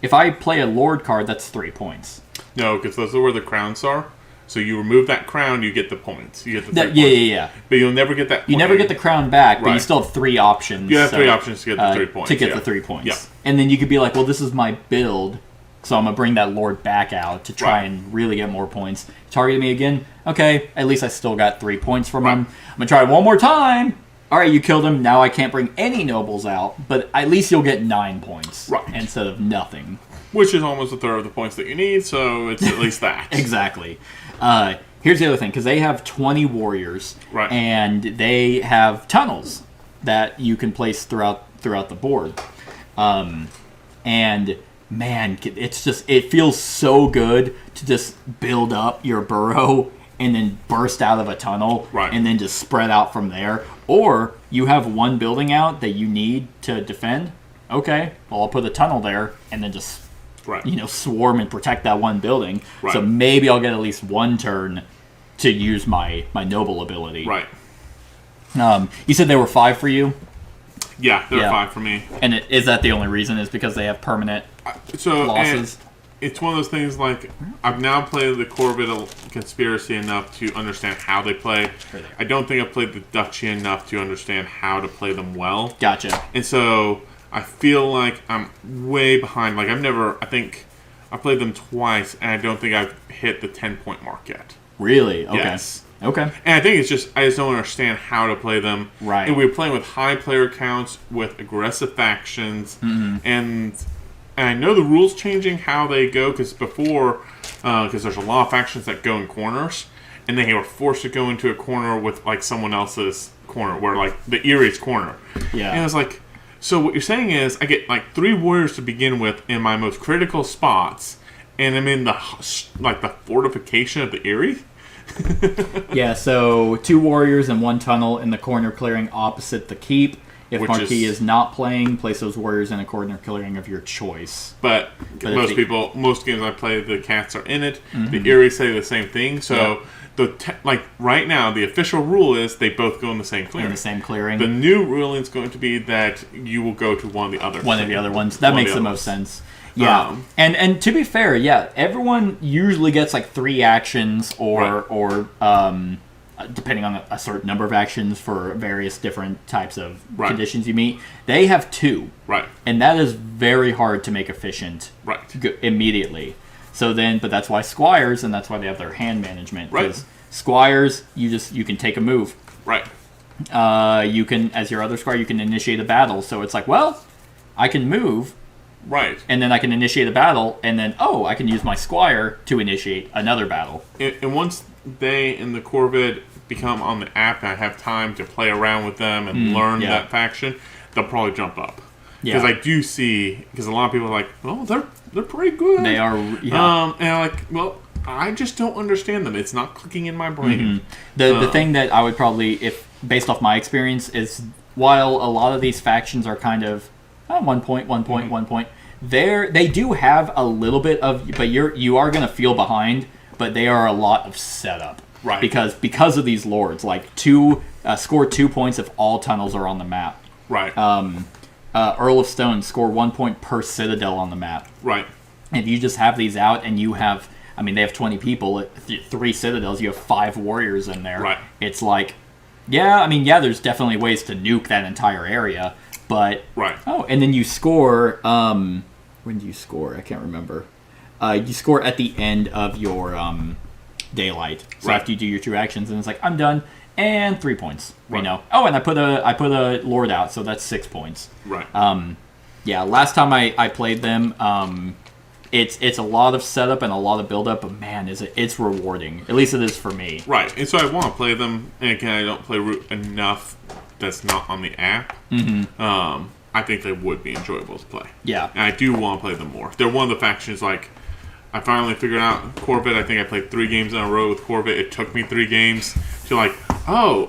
if I play a Lord card, that's 3 points. No, because those are where the crowns are. So you remove that crown, you get the points. You get the 3 points. Yeah. But you'll never get that point. You never get the crown back, but you still have 3 options. You have 3 options to get the 3 points. To get the 3 points. Yeah. And then you could be like, well, this is my build, so I'm going to bring that Lord back out to try and really get more points. Target me again. Okay, at least I still got 3 points from him. I'm going to try one more time. All right, you killed him. Now I can't bring any nobles out, but at least you'll get 9 points instead of nothing. Which is almost a third of the points that you need, so it's at least that. Exactly. Here's the other thing, because they have 20 warriors, and they have tunnels that you can place throughout the board. And man, it feels so good to just build up your burrow and then burst out of a tunnel and then just spread out from there. Or you have one building out that you need to defend. Okay, well, I'll put a tunnel there and then just swarm and protect that one building. So maybe I'll get at least one turn to use my noble ability. Right. You said they were 5 for you? Yeah, they're 5 for me. And is that the only reason? Is because they have permanent losses? It's one of those things like, I've now played the Corvid Conspiracy enough to understand how they play. I don't think I've played the Duchy enough to understand how to play them well. Gotcha. And so I feel like I'm way behind. Like, I think I played them twice, and I don't think I've hit the 10-point mark yet. Really? Okay. Yes. Okay. And I think I just don't understand how to play them. Right. And we were playing with high player counts, with aggressive factions, and I know the rules changing how they go, because before, because there's a lot of factions that go in corners, and they were forced to go into a corner with, like, someone else's corner, where, like, the Erie's corner. Yeah. And I was like, so what you're saying is I get, like, 3 warriors to begin with in my most critical spots, and I'm in the fortification of the Eyrie? Yeah, so 2 warriors and 1 tunnel in the corner clearing opposite the keep. If Marquise is not playing, place those warriors in a corner clearing of your choice. But most games I play, the cats are in it. The Eyrie say the same thing. So right now, the official rule is they both go in the same clearing. In the same clearing. The new ruling is going to be that you will go to one of the other. One of the other ones. That makes the most sense. Yeah, and to be fair, yeah, everyone usually gets like 3 actions or depending on a certain number of actions for various different types of conditions you meet. They have 2. Right. And that is very hard to make efficient immediately. So then, but that's why squires, and that's why they have their hand management. Because squires, you can take a move. Right. You can, as your other squire, you can initiate a battle. So it's like, well, I can move. Right. And then I can initiate a battle, and then, I can use my squire to initiate another battle. And once they in the Corvid become on the app and I have time to play around with them and learn that faction, they'll probably jump up. Because I do see, because a lot of people are like, oh, they're pretty good. They are, and I'm like, well, I just don't understand them. It's not clicking in my brain. The thing that I would probably, if based off my experience, is while a lot of these factions are kind of 1 point, 1 point, 1 point, they do have a little bit of, but you are going to feel behind, but they are a lot of setup. Right. Because of these lords, like score 2 points if all tunnels are on the map. Right. Earl of Stone, score 1 point per citadel on the map. Right. If you just have these out and you have, they have 20 people, 3 citadels, you have 5 warriors in there. Right. It's like, there's definitely ways to nuke that entire area, but... Right. Oh, and then you score, when do you score? I can't remember. You score at the end of your daylight. So after you do your 2 actions, and it's like, I'm done, and 3 points. Right. Oh, and I put a lord out, so that's 6 points. Right. Last time I played them, it's a lot of setup and a lot of build-up, but man, it's rewarding. At least it is for me. Right, and so I want to play them, and again, I don't play Root enough that's not on the app. I think they would be enjoyable to play. Yeah. And I do want to play them more. They're one of the factions, like, I finally figured out Corvid. I think I played 3 games in a row with Corvid. It took me 3 games to and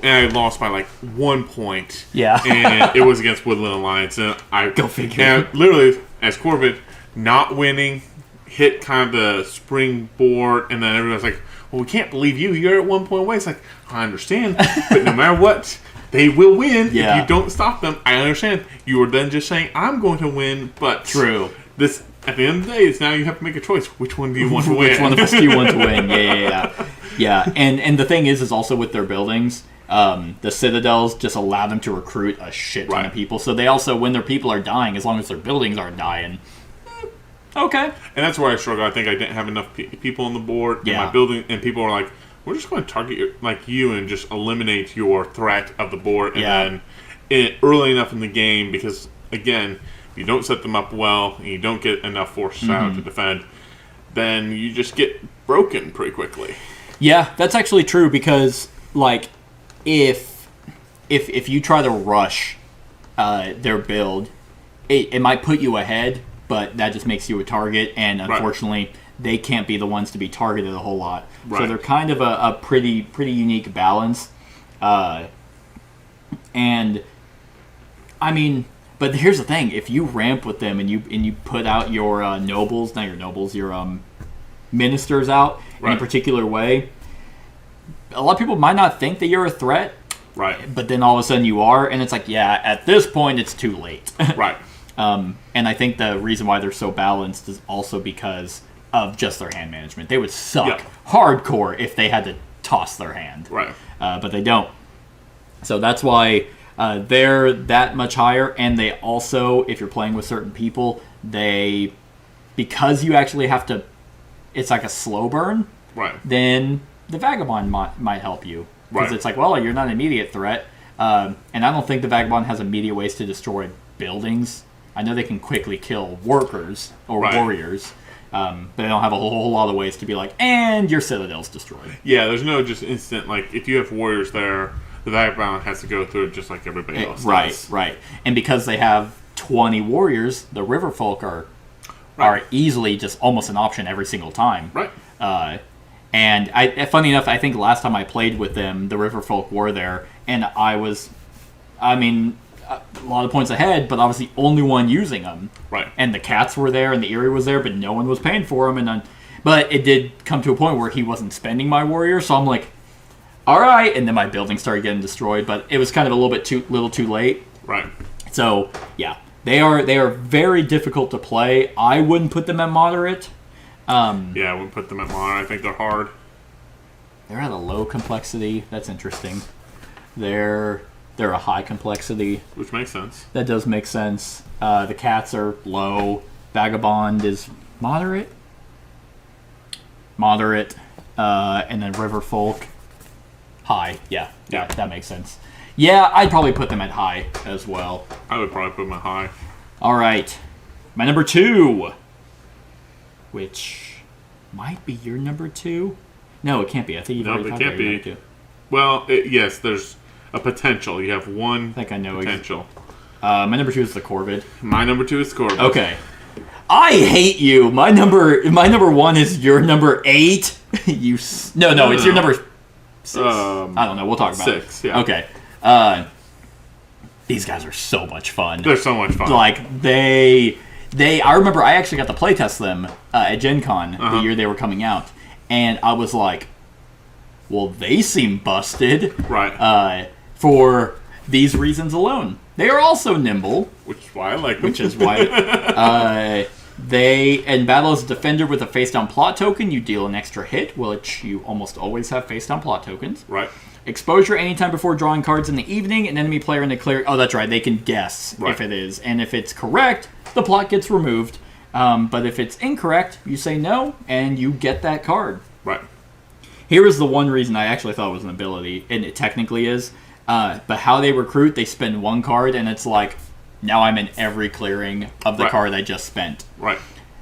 I lost by 1 point. Yeah. And it was against Woodland Alliance. And Go figure. And literally, as Corvid, not winning, hit kind of the springboard, and then everyone's like, well, we can't believe you. You're at 1 point away. It's like, I understand. But no matter what, they will win if you don't stop them. I understand. You were then just saying, I'm going to win, but... True. This... At the end of the day, it's now you have to make a choice. Which one do you want to win? Which one of us do you want to win? Yeah. And the thing is also with their buildings, the citadels just allow them to recruit a shit ton of people. So they also, when their people are dying, as long as their buildings aren't dying, okay. And that's where I struggle. I think I didn't have enough people on the board in my building, and people are like, we're just going to target you and just eliminate your threat of the board. And then early enough in the game, because, again... If you don't set them up well, and you don't get enough forces out to defend, then you just get broken pretty quickly. Yeah, that's actually true because, if you try to rush their build, it might put you ahead, but that just makes you a target, and unfortunately, they can't be the ones to be targeted a whole lot. So they're kind of a pretty unique balance. But here's the thing: if you ramp with them and you put out your your ministers out in a particular way, a lot of people might not think that you're a threat, right? But then all of a sudden you are, and it's like, at this point it's too late, right? And I think the reason why they're so balanced is also because of just their hand management. They would suck hardcore if they had to toss their hand, right? But they don't. So that's why. They're that much higher, and they also, if you're playing with certain people, because you actually have to, it's like a slow burn, right? Then the Vagabond might help you. Because it's like, well, you're not an immediate threat, and I don't think the Vagabond has immediate ways to destroy buildings. I know they can quickly kill workers or warriors, but they don't have a whole lot of ways to be like, and your citadel's destroyed. Yeah, there's no just instant, if you have warriors there, the Vagabond has to go through it just like everybody else does. Right. And because they have 20 warriors, the riverfolk are easily just almost an option every single time. Right. And funny enough, I think last time I played with them, the riverfolk were there, and I was, a lot of points ahead, but I was the only one using them. Right. And the cats were there, and the eyrie was there, but no one was paying for them. But it did come to a point where he wasn't spending my warrior, so I'm like, all right, and then my building started getting destroyed, but it was kind of a little too late. Right. So, They are very difficult to play. I wouldn't put them at moderate. Yeah, I wouldn't put them at moderate. I think they're hard. They're at a low complexity. That's interesting. They're a high complexity. Which makes sense. That does make sense. The cats are low. Vagabond is moderate. And then riverfolk, high. Yeah, that makes sense. Yeah, I'd probably put them at high as well. I would probably put them at high. All right, my number 2, which might be your number 2. No, it can't be. I think you've already talked about your number 2. Well, yes, there's a potential. You have one I think I know potential. My number 2 is the Corvid. My number 2 is Corvid. Okay. I hate you. My number 1 is your number 8. It's your number 6. I don't know. We'll talk about 6, it. Yeah. Okay. These guys are so much fun. They're so much fun. Like I remember I actually got to play test them at Gen Con the year they were coming out, and I was like, well, they seem busted. Right. For these reasons alone. They are also nimble. Which is why I like them. Which is why they, in battle as a defender with a face-down plot token, you deal an extra hit, which you almost always have face-down plot tokens. Right. Exposure anytime before drawing cards in the evening, an enemy player in the clear... Oh, that's right, they can guess if it is. And if it's correct, the plot gets removed. But if it's incorrect, you say no, and you get that card. Right. Here is the one reason I actually thought it was an ability, and it technically is. But how they recruit, they spend one card, and it's like, now I'm in every clearing of the card I just spent. Right.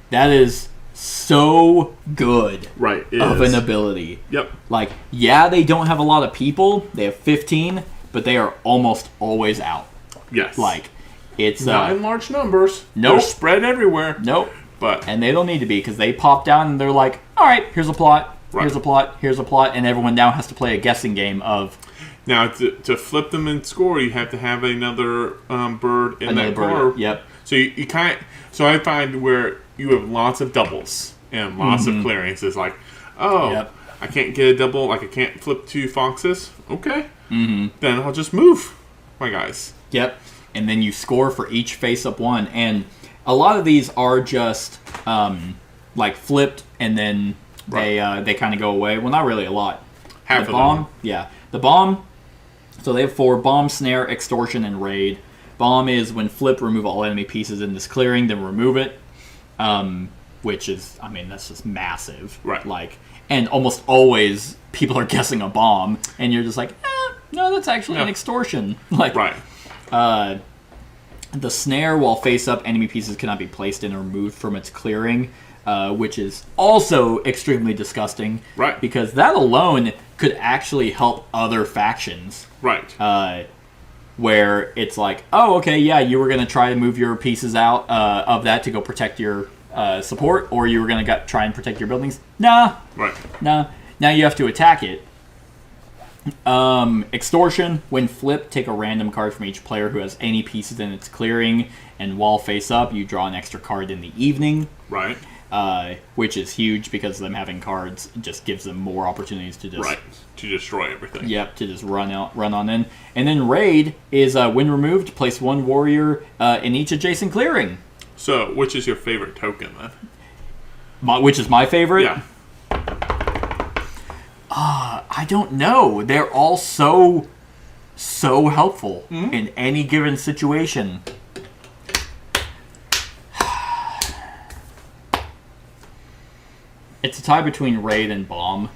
That is so good of an ability. Yep. Like, yeah, they don't have a lot of people. They have 15, but they are almost always out. Yes. Like, it's... not in large numbers. Nope. They're spread everywhere. Nope. But and they don't need to be, because they pop down and they're like, all right, here's a plot, here's a plot, here's a plot, and everyone now has to play a guessing game of... Now, to flip them and score, you have to have another bird in that bird. car. Yep. So you kind of, so I find where you have lots of doubles and lots of clearings. It's like, I can't get a double. Like I can't flip 2 foxes. Okay. Then I'll just move my guys. Yep. And then you score for each face-up one. And a lot of these are just like flipped, and then they kind of go away. Well, not really a lot. Half the of bomb, them. Yeah. The bomb. So they have 4: bomb, snare, extortion, and raid. Bomb is when flip, remove all enemy pieces in this clearing, then remove it. Which is, I mean, that's just massive. Right. Like, and almost always people are guessing a bomb, and you're just like, no, that's actually an extortion. Like, the snare, while face up, enemy pieces cannot be placed in or removed from its clearing, which is also extremely disgusting. Right. Because that alone could actually help other factions. Right. Where it's like, oh, okay, yeah, you were going to try to move your pieces out of that to go protect your support, or you were going to try and protect your buildings. Nah. Right. Nah. Now you have to attack it. Extortion, when flip, take a random card from each player who has any pieces in its clearing, and while face up, you draw an extra card in the evening. Right. Which is huge because them having cards just gives them more opportunities to just... Right. To destroy everything. Yep, to just run on in. And then raid is, when removed, place 1 warrior in each adjacent clearing. So, which is your favorite token, then? Which is my favorite? Yeah. I don't know. They're all so helpful in any given situation. It's a tie between raid and bomb.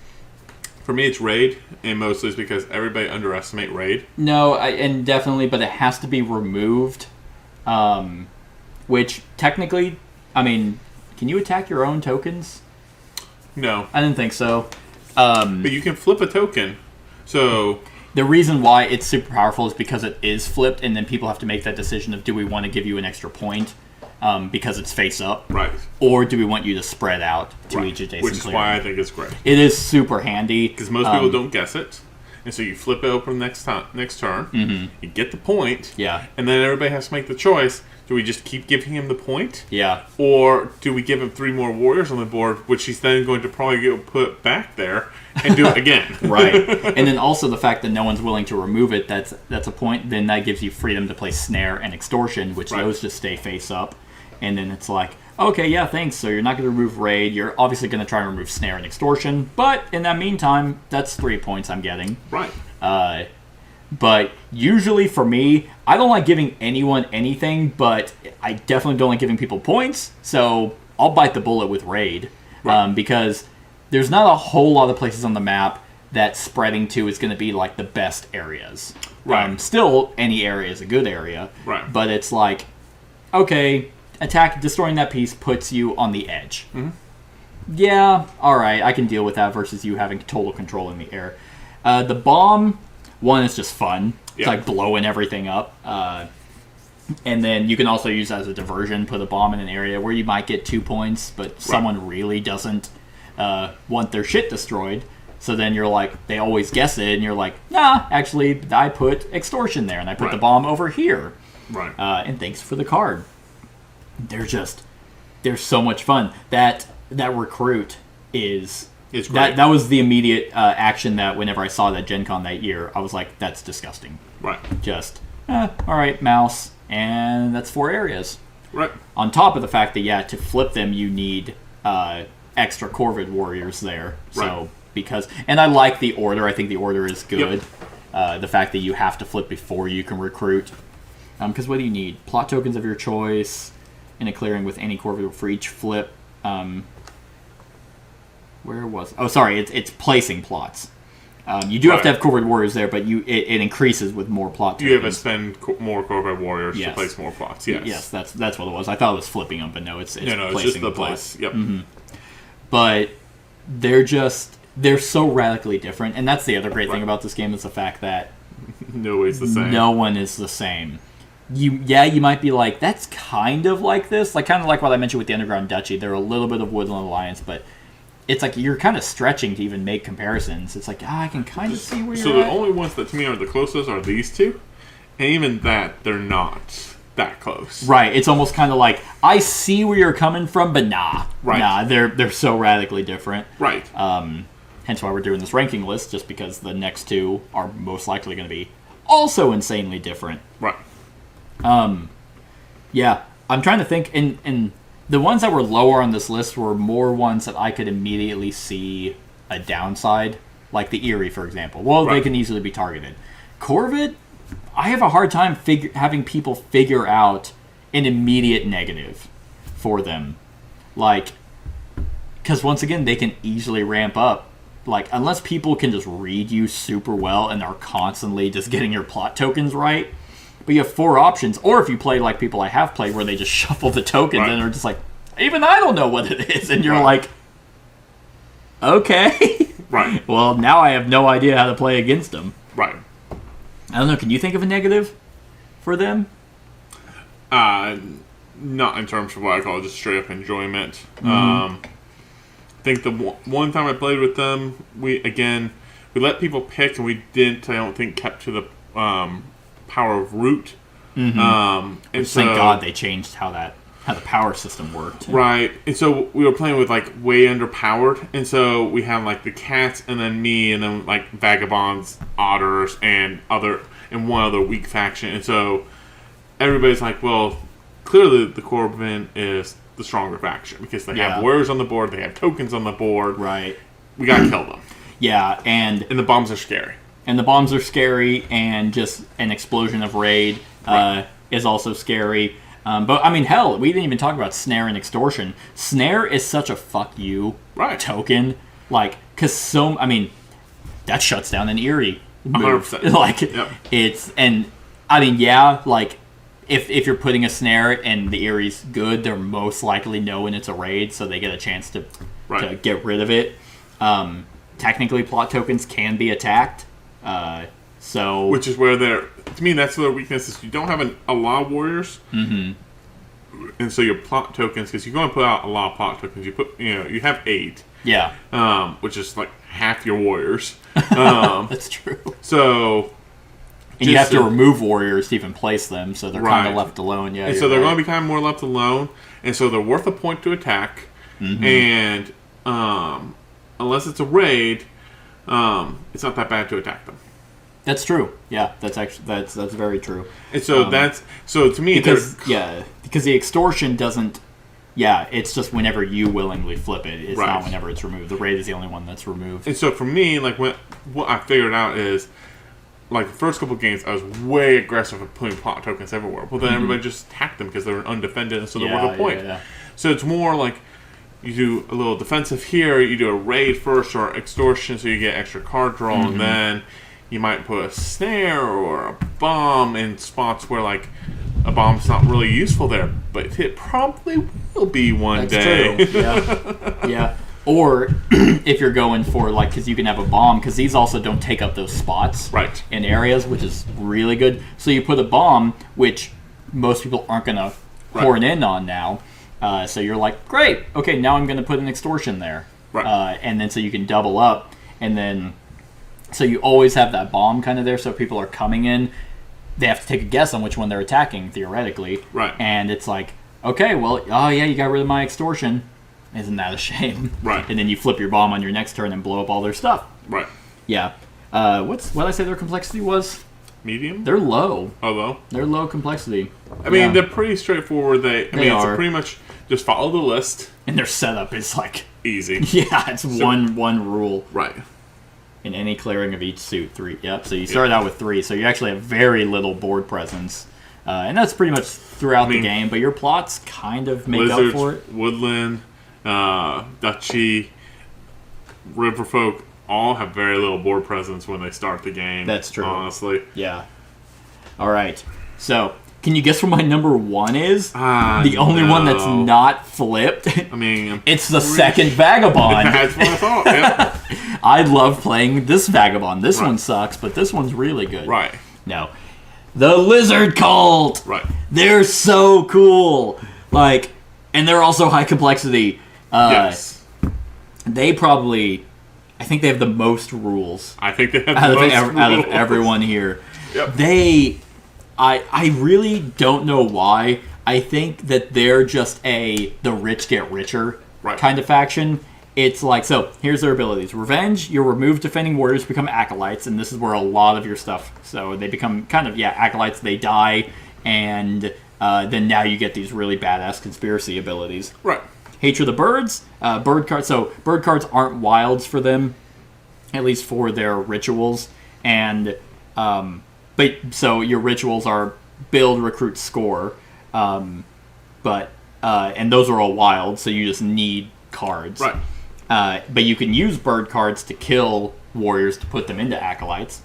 For me, it's raid, and mostly it's because everybody underestimate raid. No, and definitely, but it has to be removed. Which, technically, I mean, can you attack your own tokens? No. I didn't think so. But you can flip a token. So... The reason why it's super powerful is because it is flipped, and then people have to make that decision of, do we want to give you an extra point because it's face up? Right. Or do we want you to spread out to each adjacent Which is clearing? why I think it's great. It is super handy. Because most people don't guess it. And so you flip it open next turn. Mm-hmm. You get the point. Yeah. And then everybody has to make the choice. Do we just keep giving him the point? Yeah. Or do we give him 3 more warriors on the board, which he's then going to probably get put back there and do it again? Right. And then also the fact that no one's willing to remove it, that's a point. Then that gives you freedom to play Snare and Extortion, which those just stay face up. And then it's like, okay, yeah, thanks. So you're not going to remove Raid. You're obviously going to try and remove Snare and Extortion. But in that meantime, that's 3 points I'm getting. Right. But usually for me, I don't like giving anyone anything, but I definitely don't like giving people points. So I'll bite the bullet with Raid. Right. Because there's not a whole lot of places on the map that spreading to is going to be like the best areas. Right. Still, any area is a good area. Right. But it's like, okay, destroying that piece puts you on the edge. Mm-hmm. Yeah, alright, I can deal with that versus you having total control in the air. The bomb, one is just fun. It's like blowing everything up. And then you can also use that as a diversion, put a bomb in an area where you might get 2 points, but someone really doesn't want their shit destroyed. So then you're like, they always guess it, and you're like, nah, actually, I put Extortion there, and I put the bomb over here. Right. And thanks for the card. They're so much fun. That recruit is... It's great. That was the immediate action that whenever I saw that Gen Con that year, I was like, that's disgusting. Right. Just, all right, mouse, and that's 4 areas. Right. On top of the fact that, to flip them, you need extra Corvid warriors there. So, and I like the order. I think the order is good. Yep. The fact that you have to flip before you can recruit. Because what do you need? Plot tokens of your choice in a clearing with any Corvid for each flip. Where was... Oh, sorry, it's placing plots. You do have to have Corvid warriors there, but it increases with more plot tokens. You have to spend more Corvid warriors to place more plots, Yes, that's what it was. I thought it was flipping them, but no, it's placing it's just the plots. place. Yep. Mm-hmm. But they're so radically different, and that's the other great thing about this game is the fact that nobody's the same. No one is the same. You might be like, that's kind of like this, kind of like what I mentioned with the Underground Duchy. They're a little bit of Woodland Alliance, but it's like you're kind of stretching to even make comparisons. It's like, I can kind of see where you're at. So the only ones that to me are the closest are these two, and even that, they're not that close. Right. It's almost kind of like, I see where you're coming from, but nah. Right. Nah, they're so radically different. Right. Hence why we're doing this ranking list, just because the next two are most likely going to be also insanely different. Right. Yeah. I'm trying to think, and the ones that were lower on this list were more ones that I could immediately see a downside, like the Eyrie, for example. Well, they can easily be targeted. Corvid, I have a hard time having people figure out an immediate negative for them. Because once again, they can easily ramp up. Unless people can just read you super well and are constantly just getting your plot tokens right. But you have 4 options, or if you play like people I have played, where they just shuffle the tokens and are just like, even I don't know what it is, and you're like, okay, right. Well, now I have no idea how to play against them. Right. I don't know. Can you think of a negative for them? Not in terms of what I call just straight up enjoyment. Mm-hmm. I think the one time I played with them, we let people pick, and we didn't. I don't think kept to the power of root. Mm-hmm. And thank God they changed how the power system worked. Right. And so we were playing with way underpowered, and so we had the cats, and then me, and then vagabonds, otters, and one other weak faction. And so everybody's like, well, clearly the Corvid is the stronger faction because they have warriors on the board, they have tokens on the board. Right. We gotta kill them. Yeah, and the bombs are scary. And the bombs are scary, and just an explosion of raid is also scary. But, I mean, hell, we didn't even talk about Snare and Extortion. Snare is such a fuck you token. Because that shuts down an Eyrie move. 100%. It's, and, I mean, if you're putting a Snare and the Eyrie's good, they're most likely knowing it's a raid, so they get a chance to get rid of it. Technically, plot tokens can be attacked. Which is where to me, that's their weakness, is you don't have a lot of warriors. Mm-hmm. and so your plot tokens, because you're going to put out a lot of plot tokens. You have 8. Yeah. Which is like half your warriors. That's true. So. And you have to remove warriors to even place them, so they're kind of left alone. Yeah. And so they're going to be kind of more left alone, and so they're worth a point to attack. And unless it's a raid, it's not that bad to attack them. That's true. Yeah, that's very true. And so to me because the extortion doesn't. Yeah, it's just whenever you willingly flip it. It's not whenever it's removed. The raid is the only one that's removed. And so for me, like what I figured out is, like the first couple of games, I was way aggressive at putting plot tokens everywhere. Well, then everybody just attacked them because they were undefended, and so they're worth a point. Yeah. So it's more like you do a little defensive here, you do a raid first or extortion, so you get extra card draw, and then you might put a snare or a bomb in spots where like a bomb's not really useful there, but it probably will be one day. True. Yeah. Yeah. Or if you're going for, like, because you can have a bomb, because these also don't take up those spots in areas, which is really good. So you put a bomb, which most people aren't going to horn in on now. So you're like, great, okay, now I'm going to put an extortion there. And then so you can double up. And then, so you always have that bomb kind of there, so if people are coming in, they have to take a guess on which one they're attacking, theoretically. And it's like, okay, well, oh yeah, you got rid of my extortion. Isn't that a shame? And then you flip your bomb on your next turn and blow up all their stuff. Yeah. What did I say their complexity was? Medium? They're low. Oh, low? They're low complexity. I mean, they're pretty straightforward. It's pretty much just follow the list. And their setup is like... easy. Yeah, it's one rule. Right. In any clearing of each suit, 3. Yep, so you start out with 3, so you actually have very little board presence. And that's pretty much throughout the game, but your plots kind of make up for it. Woodland... duchy, riverfolk all have very little board presence when they start the game. That's true. Honestly. Yeah. All right. So, can you guess what my number 1 is? The only one that's not flipped. I mean, it's the second vagabond. That's what I thought. Yeah. I love playing this vagabond. This one sucks, but this one's really good. No. The lizard cult. They're so cool. Like, and they're also high complexity. Yes. They probably, I think they have the most rules. I think they have the most rules. Out of everyone here. Yep. I really don't know why. I think that they're just the rich get richer kind of faction. It's like, so here's their abilities. Revenge, your removed defending warriors become acolytes, and this is where a lot of your stuff, so they become kind of, acolytes, they die, and then now you get these really badass conspiracy abilities. Hatred of the birds, bird cards. So bird cards aren't wilds for them, at least for their rituals. And but so your rituals are build, recruit, score. But and those are all wild, so you just need cards. But you can use bird cards to kill warriors to put them into acolytes.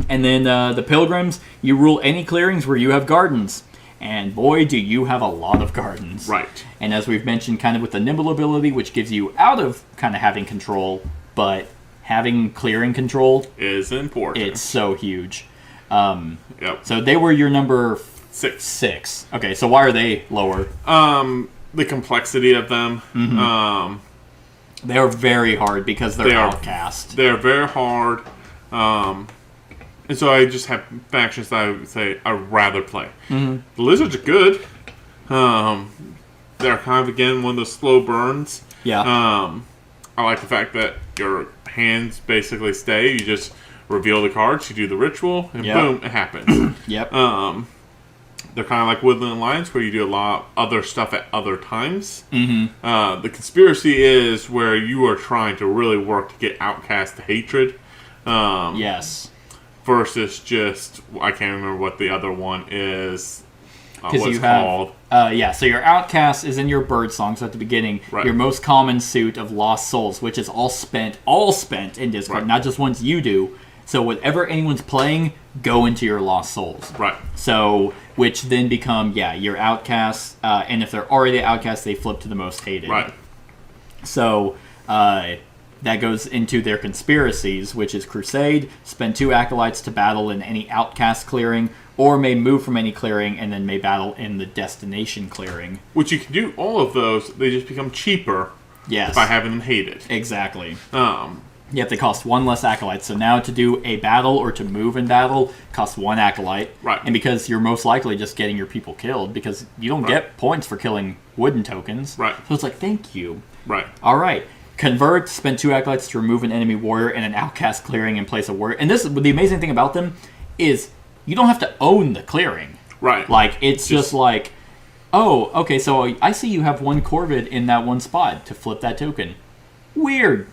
And then the pilgrims, you rule any clearings where you have gardens. And boy, do you have a lot of gardens. And as we've mentioned, kind of with the nimble ability, which gives you out of kind of having control, but having clearing control is important. It's so huge. So they were your number 6. Okay, so why are they lower? The complexity of them. They are very hard because they're outcast. They're very hard. And so I just have factions that I would say I'd rather play. The lizards are good. They're kind of, again, one of those slow burns. I like the fact that your hands basically stay. You just reveal the cards, you do the ritual, and boom, it happens. They're kind of like Woodland Alliance, where you do a lot of other stuff at other times. The conspiracy is where you are trying to really work to get outcast hatred. Versus just, I can't remember what the other one is. What it's called. So your outcast is in your bird songs at the beginning. Your most common suit of lost souls, which is all spent in discard, not just ones you do. So whatever anyone's playing, go into your lost souls. So, which then become, your outcasts. And if they're already outcasts, they flip to the most hated. So, That goes into their conspiracies, which is Crusade, spend 2 acolytes to battle in any outcast clearing, or may move from any clearing and then may battle in the destination clearing. Which you can do all of those, they just become cheaper by having them hated. Exactly. Yep, they cost 1 less acolyte. So now to do a battle or to move in battle costs 1 acolyte. Right. And because you're most likely just getting your people killed, because you don't get points for killing wooden tokens. Right. So it's like, thank you. Right. All right. Convert, spend 2 acolytes to remove an enemy warrior in an outcast clearing and place a warrior. And the amazing thing about them is you don't have to own the clearing. Right. Like, it's just like, oh, okay, so I see you have 1 Corvid in that 1 spot to flip that token. Weird.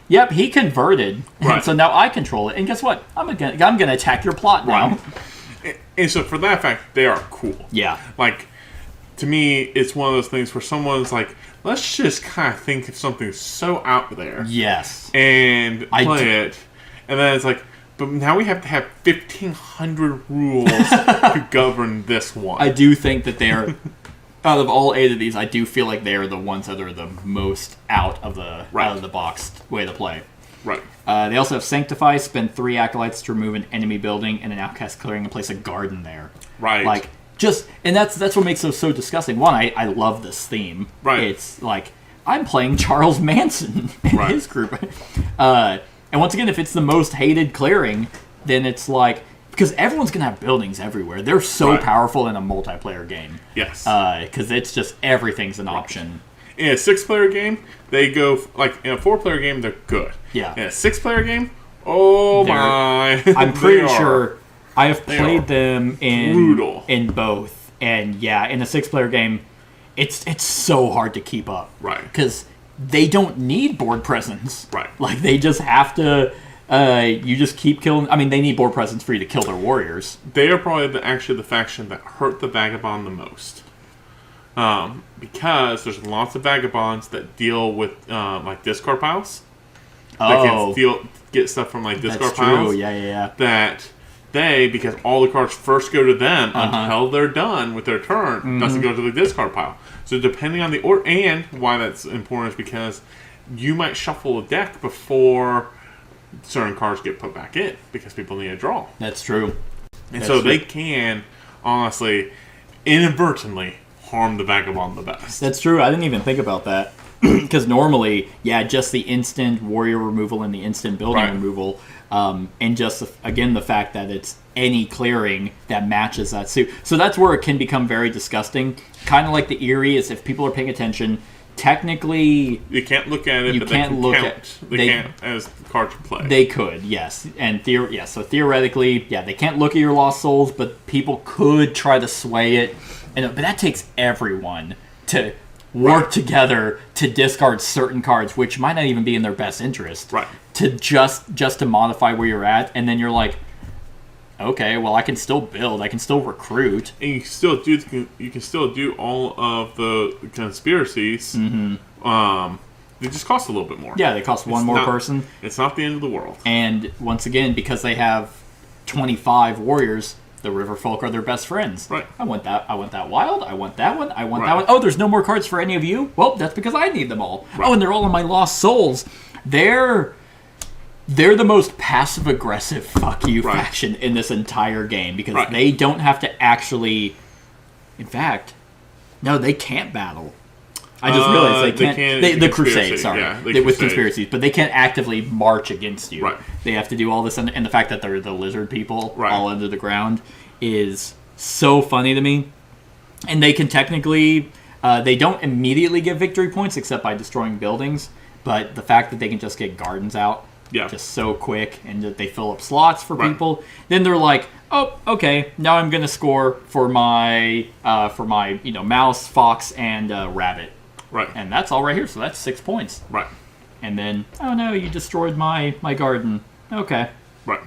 Yep, he converted, and so now I control it. And guess what? I'm gonna attack your plot now. Right. And so for that fact, they are cool. Yeah. Like, to me, it's one of those things where someone's like, let's just kind of think of something so out there. Yes. And play it. And then it's like, but now we have to have 1,500 rules to govern this one. I do think that they are, out of all 8 of these, I do feel like they are the ones that are the most out of the box way to play. Right. They also have Sanctify, spend 3 acolytes to remove an enemy building and an outcast clearing and place a garden there. Right. Like, and that's what makes it so disgusting. One, I love this theme. Right. It's like, I'm playing Charles Manson in his group. And once again, if it's the most hated clearing, then it's like, because everyone's going to have buildings everywhere. They're so powerful in a multiplayer game. Yes. Because it's just, everything's an option. In a 6-player game, they go, like, in a 4-player game, they're good. Yeah. In a 6-player game, my. I'm pretty sure I have played them in both. And yeah, in a 6-player game, it's so hard to keep up. Right. Because they don't need board presence. Right. Like, they just have to... you just keep killing... I mean, they need board presence for you to kill their warriors. They are probably actually the faction that hurt the Vagabond the most. Because there's lots of Vagabonds that deal with, like, discard piles. That can get stuff from, like, discard piles. Yeah. That they, because all the cards first go to them until they're done with their turn, doesn't go to the discard pile. So depending on the order... And why that's important is because you might shuffle a deck before... certain cards get put back in because people need a draw. That's true. And so they can, honestly, inadvertently harm the Vagabond the best. That's true. I didn't even think about that. Because normally, just the instant warrior removal and the instant building removal, and just, again, the fact that it's any clearing that matches that suit. So that's where it can become very disgusting. Kind of like the eyrie is, if people are paying attention... Technically, you can't look at it, but they can't as cards to play. They could, yes, and so theoretically, they can't look at your lost souls, but people could try to sway it, but that takes everyone to work together to discard certain cards, which might not even be in their best interest. Right. To just to modify where you're at, and then you're like, okay, well, I can still build. I can still recruit. And you can still do all of the conspiracies. Mm-hmm. They just cost a little bit more. Yeah, they cost one more person. It's not the end of the world. And once again, because they have 25 warriors, the riverfolk are their best friends. Right. I want that wild. I want that one. I want that one. Oh, there's no more cards for any of you? Well, that's because I need them all. Right. Oh, and they're all in my lost souls. They're the most passive-aggressive fuck you faction in this entire game because they don't have to actually... In fact, no, they can't battle. I just realized they can't... The Crusade, sorry. Yeah, with conspiracies. But they can't actively march against you. Right. They have to do all this. And the fact that they're the lizard people all under the ground is so funny to me. And they can technically... they don't immediately get victory points except by destroying buildings. But the fact that they can just get gardens out... just so quick, and that they fill up slots for people. Then they're like, oh, okay, now I'm going to score for my mouse, fox, and rabbit. Right. And that's all right here, so that's 6 points. Right. And then, oh no, you destroyed my garden. Okay. Right.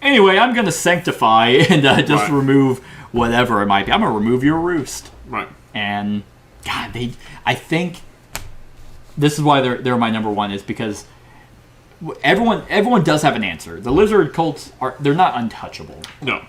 Anyway, I'm going to sanctify and just remove whatever it might be. I'm going to remove your roost. Right. And, God, I think this is why they're my number one, is because... Everyone does have an answer. The lizard cults they're not untouchable. No.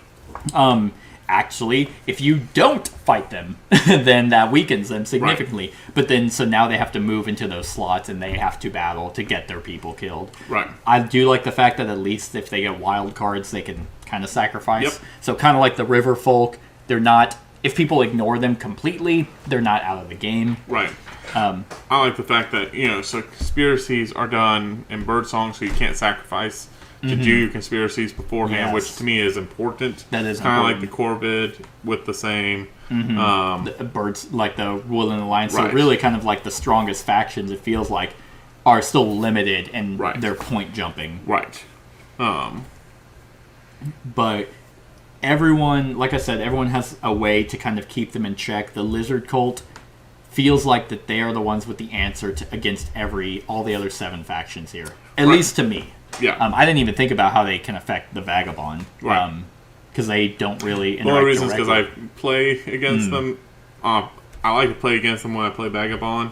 actually, if you don't fight them, then that weakens them significantly. Right. But then, so now they have to move into those slots and they have to battle to get their people killed. Right. I do like the fact that at least if they get wild cards, they can kind of sacrifice. Yep. So kind of like the riverfolk, they're not, if people ignore them completely, they're not out of the game. Right. I like the fact that, so conspiracies are done in birdsong, so you can't sacrifice to do your conspiracies beforehand, Yes. which to me is important. That is kind of like important. the Corvid with the same. The birds, like the Woodland Alliance, Right. so really kind of like the strongest factions, it feels like, are still limited and Right. they're point jumping. Right. But everyone, like I said, everyone has a way to kind of keep them in check. The lizard cult feels like that they are the ones with the answer against all the other 7 factions here. At least to me. Yeah. I didn't even think about how they can affect the vagabond. Right. Because they don't really interact One of the reasons because directly. I play against them. I like to play against them when I play Vagabond,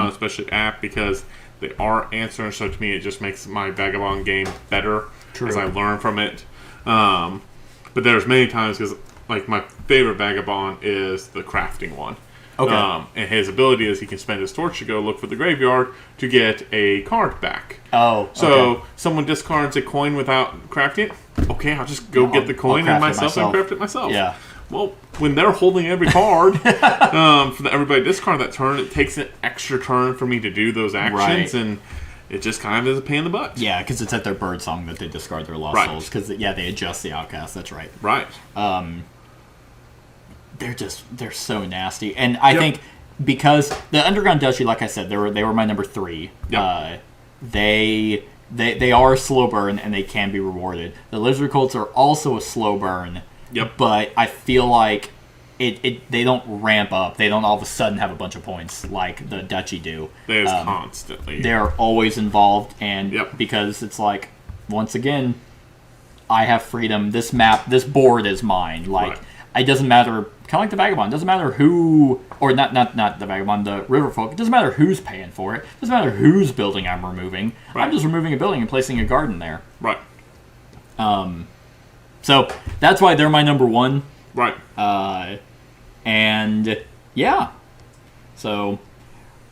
especially app, because they are answering. So to me, it just makes my Vagabond game better as I learn from it. But there's many times because like my favorite Vagabond is the crafting one. Okay. And his ability is he can spend his torch to go look for the graveyard to get a card back. Oh, So someone discards a coin without crafting it. Okay, I'll just go get the coin and craft it myself. Yeah. Well, when they're holding every card for everybody discard that turn, it takes an extra turn for me to do those actions, and it just kind of is a pain in the butt. Yeah, because it's at their bird song that they discard their lost souls. Because they adjust the outcast. That's right. Right. They're so nasty, and I think because the Underground Duchy, like I said, they were my number 3. Yep. They are a slow burn and they can be rewarded. The lizard cults are also a slow burn. Yep. But I feel like they don't ramp up. They don't all of a sudden have a bunch of points like the Duchy do. There's constantly. They're always involved, and because it's like, once again, I have freedom. This board is mine. Like it doesn't matter. Kind of like the Vagabond. It doesn't matter who, or not the Vagabond, the Riverfolk. It doesn't matter who's paying for it. It doesn't matter whose building I'm removing. I'm just removing a building and placing a garden there. Right. So that's why they're my number 1. Right. And yeah. So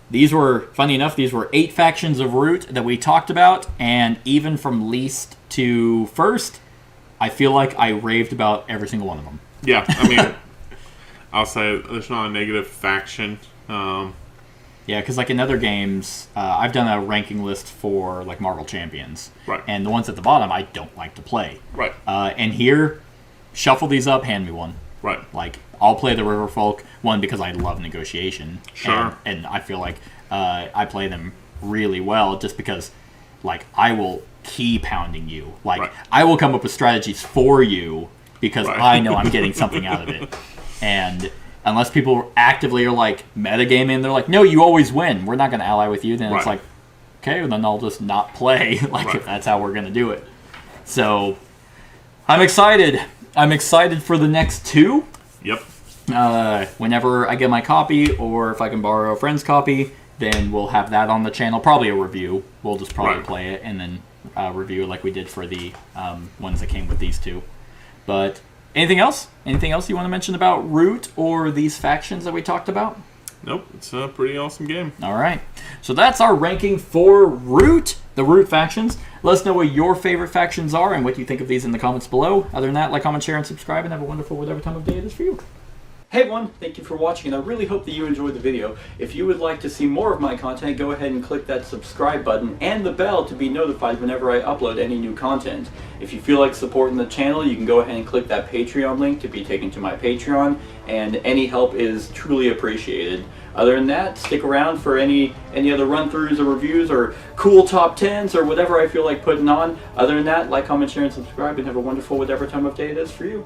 these were, funny enough, 8 factions of Root that we talked about, and even from least to first, I feel like I raved about every single one of them. Yeah, I mean, I'll say there's not a negative faction. Yeah, because like in other games, I've done a ranking list for like Marvel Champions. Right. And the ones at the bottom, I don't like to play. Right. And here, shuffle these up, hand me one. Right. Like, I'll play the Riverfolk one because I love negotiation. Sure. And I feel like I play them really well just because, like, I will key pounding you. Like, I will come up with strategies for you because I know I'm getting something out of it. And unless people actively are like metagaming, they're like, no, you always win. We're not going to ally with you. Then it's like, okay, well, then I'll just not play. Like if that's how we're going to do it. So I'm excited. I'm excited for the next 2. Yep. Whenever I get my copy, or if I can borrow a friend's copy, then we'll have that on the channel. Probably a review. We'll just probably play it and then review it like we did for the ones that came with these 2. But anything else? Anything else you want to mention about Root or these factions that we talked about? Nope, it's a pretty awesome game. All right. So that's our ranking for Root, the Root factions. Let us know what your favorite factions are and what you think of these in the comments below. Other than that, like, comment, share, and subscribe, and have a wonderful whatever time of day it is for you. Hey everyone, thank you for watching, and I really hope that you enjoyed the video. If you would like to see more of my content, go ahead and click that subscribe button and the bell to be notified whenever I upload any new content. If you feel like supporting the channel, you can go ahead and click that Patreon link to be taken to my Patreon, and any help is truly appreciated. Other than that, stick around for any other run-throughs or reviews or cool top 10s or whatever I feel like putting on. Other than that, like, comment, share, and subscribe, and have a wonderful whatever time of day it is for you.